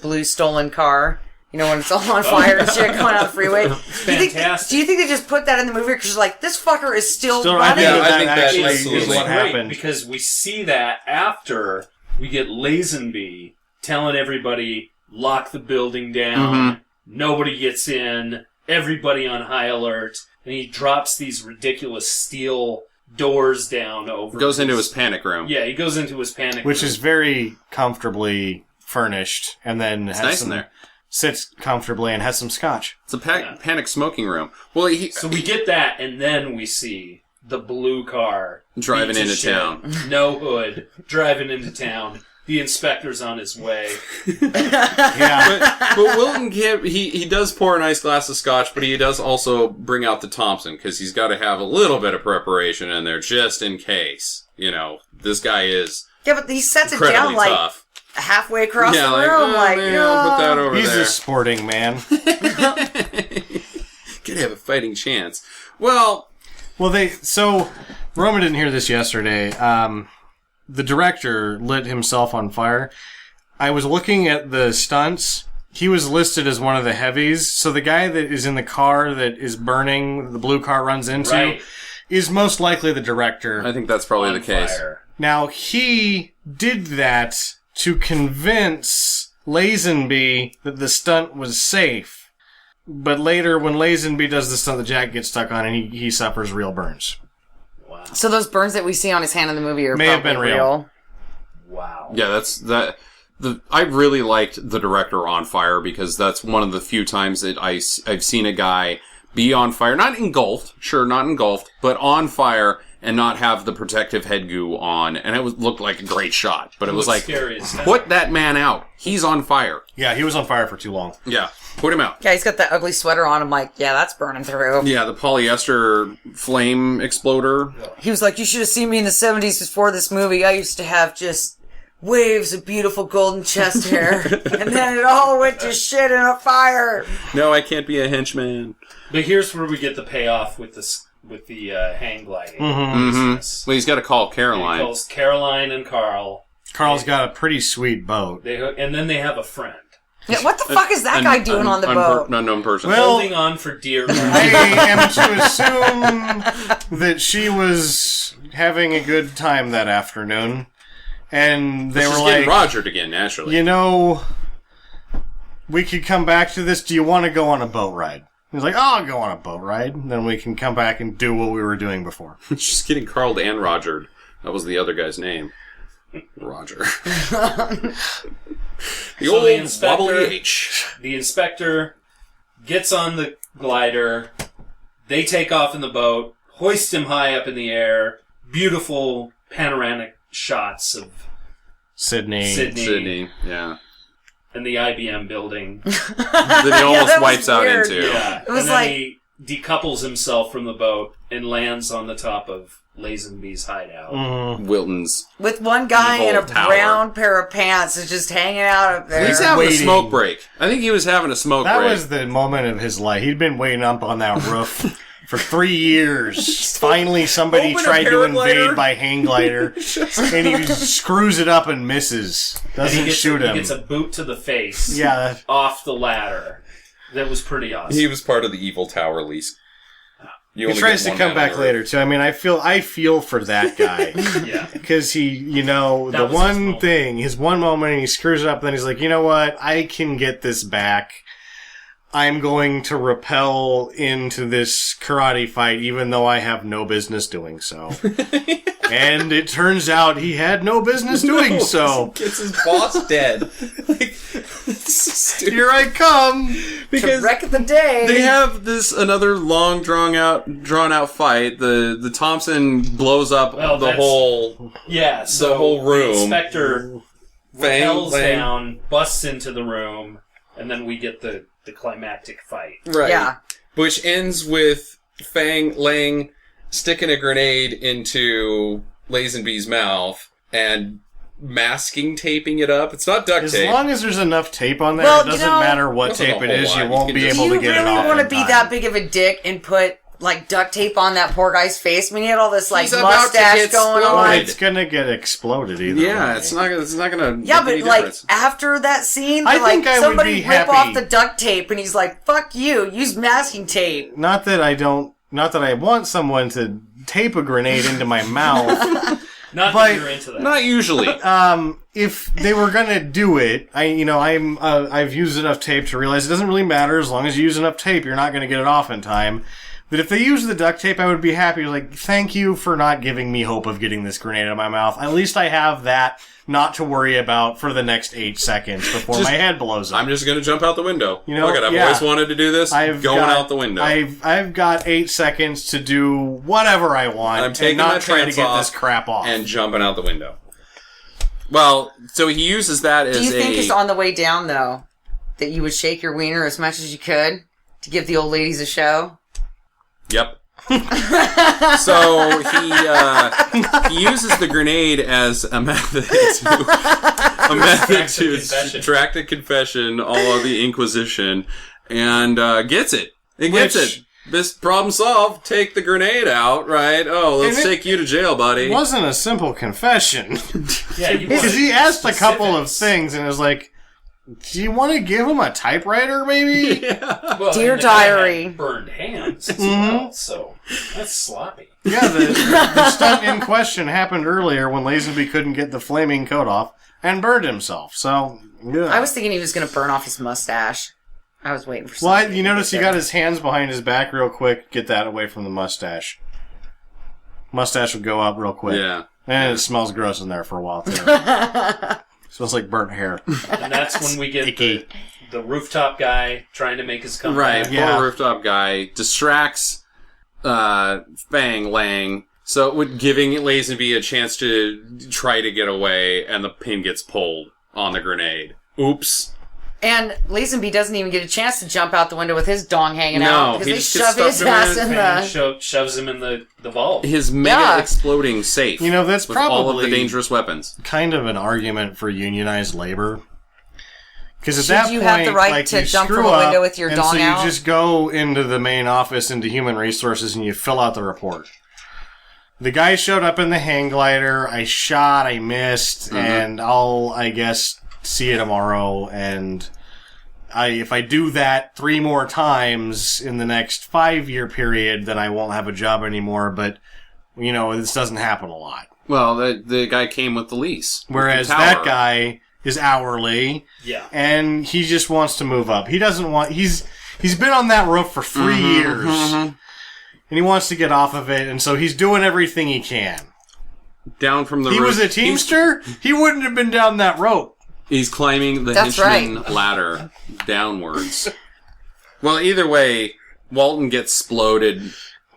S4: blue stolen car, you know, when it's all on fire and shit going on the freeway,
S3: Fantastic.
S4: do you think they just put that in the movie because you're like, this fucker is still
S5: I
S4: running?
S5: think
S1: I think
S5: that
S1: that
S5: actually
S1: is
S5: is
S1: absolutely
S5: what
S3: great
S5: happened.
S3: because we see that after we get Lazenby telling everybody, lock the building down, nobody gets in, everybody on high alert, and he drops these ridiculous steel doors down over.
S1: Goes into his panic room.
S3: Yeah, he goes into his panic
S5: Which
S3: room.
S5: is very comfortably furnished, and then
S1: It's
S5: has
S1: nice
S5: some,
S1: in there.
S5: sits comfortably and has some scotch.
S1: It's a panic smoking room. Well,
S3: So we get that, and then we see the blue car
S1: Driving
S3: beat to
S1: into
S3: shit,
S1: town.
S3: no hood, driving into town. The inspector's on his way.
S5: Yeah.
S1: but Wilton can't. He does pour a nice glass of scotch, but he does also bring out the Thompson because he's got to have a little bit of preparation in there just in case. You know, this guy is
S4: Yeah, but he sets it
S1: incredibly
S4: down like
S1: tough.
S4: halfway across
S1: Yeah,
S4: the
S1: like,
S4: room,
S1: oh,
S4: like,
S1: man, I'll put that over
S5: He's
S1: there.
S5: a sporting man.
S1: Could have a fighting chance. Well,
S5: So Roman didn't hear this yesterday. The director lit himself on fire. I was looking at the stunts. He was listed as one of the heavies. So the guy that is in the car that is burning, the blue car runs into,
S3: Right.
S5: is most likely the director.
S1: I think that's probably
S3: On
S1: the case.
S3: fire.
S5: Now, he did that to convince Lazenby that the stunt was safe. But later, when Lazenby does the stunt, the jacket gets stuck on and he suffers real burns.
S3: Wow.
S4: So those burns that we see on his hand in the movie are
S5: May have
S4: probably
S5: been real.
S3: Wow.
S1: Yeah, I really liked the director on fire because that's one of the few times that I've seen a guy be on fire, not engulfed, but on fire and not have the protective head goo on, and it looked like a great shot. But it was like,
S3: scary as hell.
S1: put that man out. He's on fire.
S5: Yeah, he was on fire for too long.
S1: Yeah, put him out.
S4: Yeah, he's got that ugly sweater on. I'm like, yeah, that's burning through.
S1: Yeah, the polyester flame exploder.
S4: He was like, you should have seen me in the 70s before this movie. I used to have just waves of beautiful golden chest hair. And then it all went to shit in a fire.
S1: No, I can't be a henchman.
S3: But here's where we get the payoff with the hang gliding.
S1: Well, he's got to call
S3: He
S1: Caroline.
S3: calls Caroline and Carl.
S5: Carl's got a pretty sweet boat.
S3: And then they have a friend.
S4: Yeah, what the fuck is that guy doing on the boat?
S1: Unknown person.
S5: Well-
S3: Holding on for dear life.
S5: I am to assume that she was having a good time that afternoon. And they
S1: She's
S5: were
S1: getting
S5: like,
S1: Rogered again, naturally.
S5: you know, we could come back to this. Do you want to go on a boat ride? He's like, I'll go on a boat ride. And then we can come back and do what we were doing before.
S1: She's getting Carled and Rogered. That was the other guy's name. Roger. The
S3: So
S1: old
S3: the inspector-
S1: wobbly H.
S3: The inspector gets on the glider. They take off in the boat, hoist him high up in the air. Beautiful panoramic shots of
S5: Sydney.
S3: Sydney.
S1: Sydney, yeah.
S3: in the IBM building.
S1: That he almost
S4: that was
S1: wipes out
S4: weird.
S1: into.
S3: Yeah.
S4: It was
S3: and then
S4: like-
S3: he decouples himself from the boat and lands on the top of Lazenby's hideout.
S1: Wilton's.
S4: With one guy in a
S1: Evil tower.
S4: brown pair of pants is just hanging out up there.
S1: He's having a
S5: Waiting.
S1: smoke break. I think he was having a smoke
S5: That
S1: break.
S5: was the moment of his life. He'd been waiting up on that roof for 3 years. Finally, somebody
S1: Open a
S5: tried to
S1: paraglider.
S5: invade by hang glider, and he screws it up and misses.
S3: And
S5: Doesn't shoot him.
S3: He gets a boot to the face
S5: Yeah,
S3: off the ladder. That was pretty awesome.
S1: He was part of the evil tower lease. You
S5: he
S1: only
S5: tries
S1: get
S5: to
S1: one
S5: come
S1: man
S5: back
S1: on the
S5: later
S1: roof.
S5: too. I mean, I feel for that guy.
S3: Yeah.
S5: Because he,
S3: That
S5: the
S3: was his
S5: one
S3: moment.
S5: thing, his one moment, and he screws it up, then he's like, you know what? I can get this back. I'm going to rappel into this karate fight, even though I have no business doing so. And it turns out he had no business doing so.
S1: Gets his boss dead. Like, this is stupid.
S5: Here I come.
S1: Because
S4: Wreck of the day.
S1: they have another long drawn out fight. The Thompson blows up
S3: Well,
S1: the
S3: that's-
S1: whole
S3: Yeah, so
S1: whole room.
S3: The inspector
S1: Bang,
S3: rappels
S1: bang.
S3: down, busts into the room, and then we get the climactic fight.
S1: right.
S4: Yeah.
S1: Which ends with Fang Lang sticking a grenade into Lazenby's mouth and masking taping it up. It's not duct
S5: As
S1: tape.
S5: long as there's enough tape on there,
S4: Well,
S5: it
S4: you
S5: doesn't
S4: know-
S5: matter what
S1: Wasn't a
S5: tape it
S1: whole
S5: is,
S1: lot.
S5: you
S1: You
S5: won't
S1: can
S5: be
S1: just-
S5: able
S4: Do
S5: to
S4: you
S5: get it
S4: really
S5: off
S4: want to
S5: in
S4: be
S5: time.
S4: that big of a dick and put like duct tape on that poor guy's face? I mean, he had all this like
S1: He's about to
S4: mustache
S1: get
S4: going
S5: Well,
S4: on.
S5: it's gonna get exploded either
S1: Yeah,
S5: way.
S1: it's not gonna.
S4: Yeah,
S1: make
S4: but
S1: any
S4: like
S1: difference.
S4: after that scene,
S5: I
S4: like
S5: think I would
S4: somebody
S5: be
S4: rip
S5: happy.
S4: off the duct tape, and he's like, "Fuck you! Use masking tape."
S5: Not that I want someone to tape a grenade into my mouth.
S3: Not
S5: But-
S3: that you're into that.
S1: Not usually.
S5: If they were gonna do it, I've used enough tape to realize it doesn't really matter as long as you use enough tape. You're not gonna get it off in time. But if they use the duct tape, I would be happy. Like, thank you for not giving me hope of getting this grenade in my mouth. At least I have that not to worry about for the next 8 seconds before my head blows up.
S1: I'm just gonna jump out the window.
S5: You know,
S1: Look at I've
S5: yeah.
S1: always wanted to do this. Going out the window.
S5: I've got 8 seconds to do whatever I want.
S1: I'm taking
S5: and
S1: my
S5: not try to
S1: pants
S5: get
S1: off
S5: this crap off.
S1: and jumping out the window. Well, so he uses that as
S4: Do you think
S1: a.
S4: it's on the way down though that you would shake your wiener as much as you could to give the old ladies a show?
S1: Yep. So he uses the grenade as a method to
S3: confession.
S1: extract a confession, all of the Inquisition, and gets it. It gets
S5: Which-
S1: it. This problem solved. Take the grenade out, right? Oh, let's
S5: And it-
S1: take you to jail, buddy.
S5: It wasn't a simple confession.
S3: Yeah, you
S5: Because he asked a couple of
S3: specifics.
S5: things and it was like, do you want to give him a typewriter, maybe?
S3: Well,
S4: Dear
S3: and the guy
S4: diary.
S3: had burned hands as
S5: Mm-hmm.
S3: well, so that's sloppy.
S5: Yeah, the stunt in question happened earlier when Lazenby couldn't get the flaming coat off and burned himself. So, yeah.
S4: I was thinking he was going to burn off his mustache. I was waiting for
S5: Well,
S4: something.
S5: you notice he got his hands behind his back real quick. Get that away from the mustache. Mustache would go up real quick.
S1: Yeah.
S5: And it smells gross in there for a while, too. Smells like burnt hair.
S3: And that's when we get
S5: Icky.
S3: the rooftop guy trying to make his comeback.
S1: Right,
S5: Yeah.
S1: poor rooftop guy distracts Fang Lang, so it would giving Lazenby a chance to try to get away, and the pin gets pulled on the grenade. Oops.
S4: And Lazenby doesn't even get a chance to jump out the window with his dong hanging
S1: No,
S4: out because
S1: he
S4: they
S1: just gets
S4: shove his
S1: stuffed in
S4: ass
S1: there
S4: in
S3: And
S4: the.
S3: shoves him in the vault.
S1: His mega
S4: Yeah.
S1: exploding safe.
S5: You know, that's
S1: with all of the
S5: probably-
S1: dangerous weapons.
S5: Kind of an argument for unionized labor. Because at
S4: Should
S5: that
S4: you
S5: point,
S4: have the right
S5: like,
S4: to
S5: you
S4: jump
S5: screw
S4: from a window
S5: up,
S4: with your
S5: and
S4: dong
S5: so
S4: out?
S5: you just go into the main office, into human resources, and you fill out the report. The guy showed up in the hang glider. I shot, I missed, and I'll, I guess, see you tomorrow. And if I do that 3 more times in the next 5-year period, then I won't have a job anymore. But, you know, this doesn't happen a lot.
S1: Well, the guy came with the lease. with
S5: Whereas
S1: the tower.
S5: that guy is hourly,
S3: Yeah.
S5: and he just wants to move up. He doesn't want. He's been on that roof for 3 years, and he wants to get off of it, and so he's doing everything he can.
S1: down from the
S5: He
S1: roof.
S5: was a teamster. He wouldn't have been down that rope.
S1: He's climbing the
S4: That's
S1: henchman
S4: right.
S1: ladder downwards. Well, either way, Walton gets exploded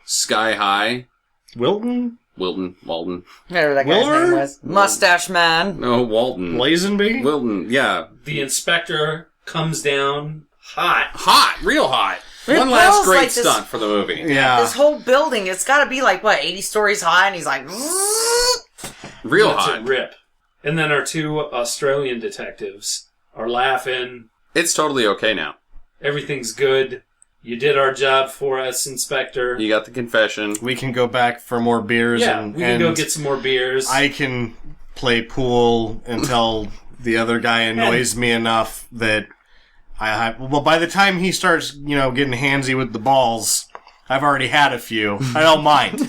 S1: sky high.
S5: Wilton.
S1: Wilton, Walton.
S4: Whatever that guy's
S5: Wilbur?
S4: name was. Mustache Man.
S1: No, Walton.
S5: Lazenby?
S1: Wilton, yeah.
S3: The inspector comes down hot.
S1: Hot, real hot.
S4: It
S1: One last
S4: feels
S1: great
S4: like this-
S1: stunt for the movie.
S5: Yeah.
S4: This whole building, it's got to be like, what, 80 stories high? And he's like,
S1: Real
S3: That's
S1: hot.
S3: a rip. And then our two Australian detectives are laughing.
S1: It's totally okay now.
S3: Everything's good. You did our job for us, Inspector.
S1: You got the confession.
S5: We can go back for more beers.
S3: Yeah,
S5: and,
S3: we can go get some more beers.
S5: I can play pool until the other guy annoys me enough that well, by the time he starts, getting handsy with the balls, I've already had a few. I don't mind.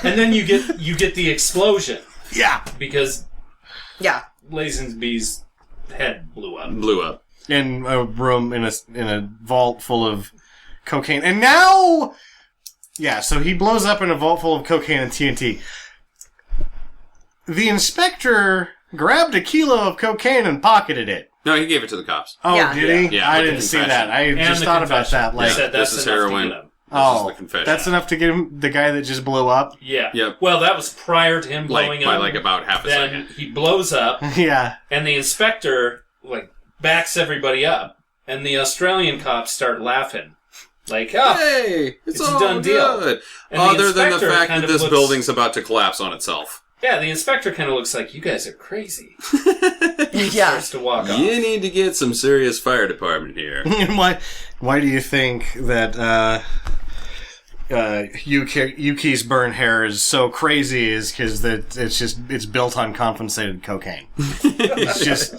S3: And then you get the explosion
S5: Yeah.
S3: because
S4: yeah.
S3: Lazenby's head blew up.
S1: Blew up.
S5: In a room, in a vault full of cocaine. And now... Yeah, so he blows up in a vault full of cocaine and TNT. The inspector grabbed a kilo of cocaine and pocketed it.
S1: No, he gave it to the cops.
S5: Oh,
S4: Yeah.
S5: did he?
S1: Yeah,
S5: I
S1: with the
S5: didn't see
S1: confession.
S5: that. I
S3: And
S5: just
S3: the
S5: thought about
S3: confession.
S5: that.
S3: They
S5: Like,
S3: said that's
S1: this is
S3: enough to
S1: heroin.
S3: get him.
S1: This is the confession.
S5: that's enough to get him, the guy that just blew up?
S3: Yeah.
S1: Yep.
S3: Well, that was prior to him
S1: Like,
S3: blowing
S1: by
S3: up.
S1: like about half a
S3: Then
S1: second.
S3: he blows up,
S5: Yeah.
S3: and the inspector backs everybody up, and the Australian cops start laughing, like, "Oh,
S1: Hey,
S3: It's
S1: it's
S3: a
S1: all
S3: done deal.
S1: good.
S3: And the
S1: Other than the
S3: inspector
S1: fact
S3: kind
S1: that
S3: of
S1: this
S3: looks-
S1: building's about to collapse on itself.
S3: yeah." The inspector kind of looks like, "You guys are crazy."
S4: Yeah.
S3: Starts to walk off.
S1: You need to get some serious fire department here.
S5: Why do you think that Yuki's burn hair is so crazy? Is because it's built on compensated cocaine. It's just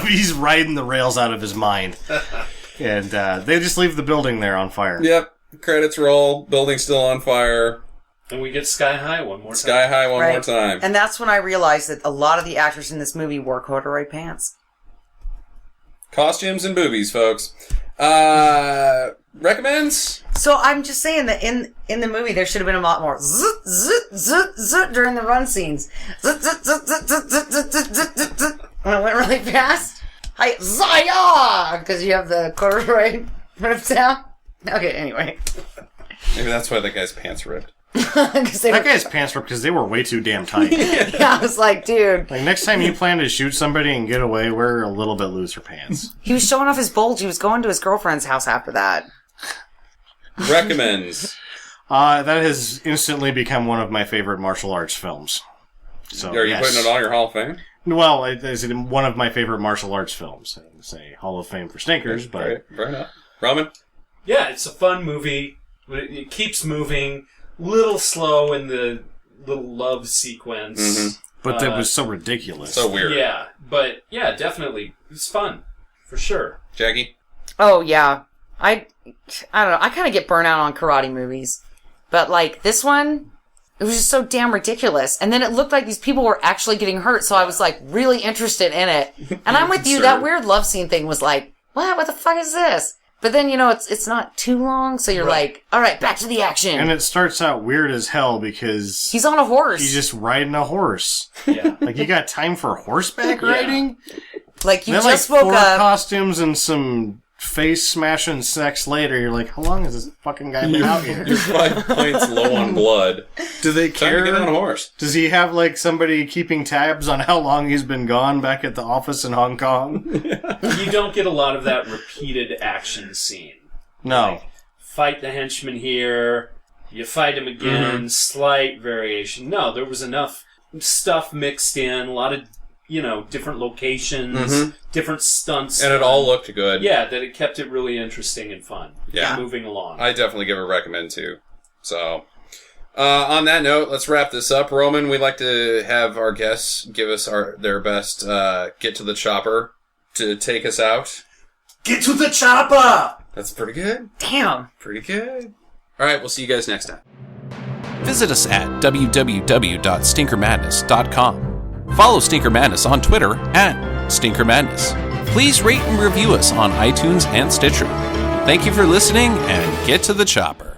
S5: he's riding the rails out of his mind, and they just leave the building there on fire.
S1: Yep. Credits roll. Building still on fire.
S3: And we get Sky High one more time.
S1: Sky high one
S4: Right.
S1: more time.
S4: And that's when I realized that a lot of the actors in this movie wore corduroy pants.
S1: Costumes and boobies, folks. Recommends?
S4: So I'm just saying that in the movie there should have been a lot more zut, zut, zut, zut during the run scenes. Zut, zut, zut, zut, zut, zut, zut, zut, zut, zut. When it went really fast. Hi, Zaya! Because you have the corduroy ripped down. Okay, anyway.
S1: Maybe that's why that guy's pants ripped.
S5: That guy's pants ripped because they were way too damn tight.
S4: Yeah, I was like, dude.
S5: Like, next time you plan to shoot somebody and get away, wear a little bit looser pants.
S4: He was showing off his bulge. He was going to his girlfriend's house after that.
S1: Recommends.
S5: That has instantly become one of my favorite martial arts films. So,
S1: Are you
S5: yes.
S1: putting it on your Hall of Fame?
S5: Well, it is one of my favorite martial arts films. I would say Hall of Fame for stinkers, but
S1: Fair enough. Roman?
S3: Yeah, it's a fun movie. It keeps moving. Little slow in the little love sequence.
S1: Mm-hmm.
S5: but that was so ridiculous.
S1: So weird.
S3: Yeah, but yeah, definitely. It's fun. For sure.
S1: Jackie?
S4: Oh, yeah. I don't know. I kind of get burnt out on karate movies. But, like, this one, it was just so damn ridiculous. And then it looked like these people were actually getting hurt, so I was, like, really interested in it. And I'm with you.
S1: Sure.
S4: That weird love scene thing was like, what the fuck is this? But then, it's not too long, so you're like, all right, back to the action.
S5: And it starts out weird as hell because
S4: He's on a horse.
S5: he's just riding a horse.
S3: Yeah.
S5: Like, you got time for horseback riding?
S4: like, you
S5: Then,
S4: just
S5: like,
S4: woke
S5: four
S4: up.
S5: costumes and some face-smashing sex later, you're like, how long has this fucking guy been out here?
S1: You're 5 pints low on blood.
S5: Do they
S1: Time to
S5: care?
S1: get on a horse.
S5: Does he have, like, somebody keeping tabs on how long he's been gone back at the office in Hong Kong?
S3: You don't get a lot of that repeated action scene.
S5: No.
S3: Fight the henchman here, you fight him again, slight variation. No, there was enough stuff mixed in, a lot of, different locations, different stunts.
S1: And it all looked good.
S3: Yeah, that it kept it really interesting and fun.
S1: Yeah.
S3: Moving along.
S1: I definitely give a recommend too. So, on that note, let's wrap this up. Roman, we like to have our guests give us their best get to the chopper to take us out.
S5: Get to the chopper!
S1: That's pretty good.
S4: Damn.
S1: Pretty good. All right, we'll see you guys next time.
S6: Visit us at www.stinkermadness.com. Follow Stinker Madness on Twitter at Stinker Madness. Please rate and review us on iTunes and Stitcher. Thank you for listening, and get to the chopper.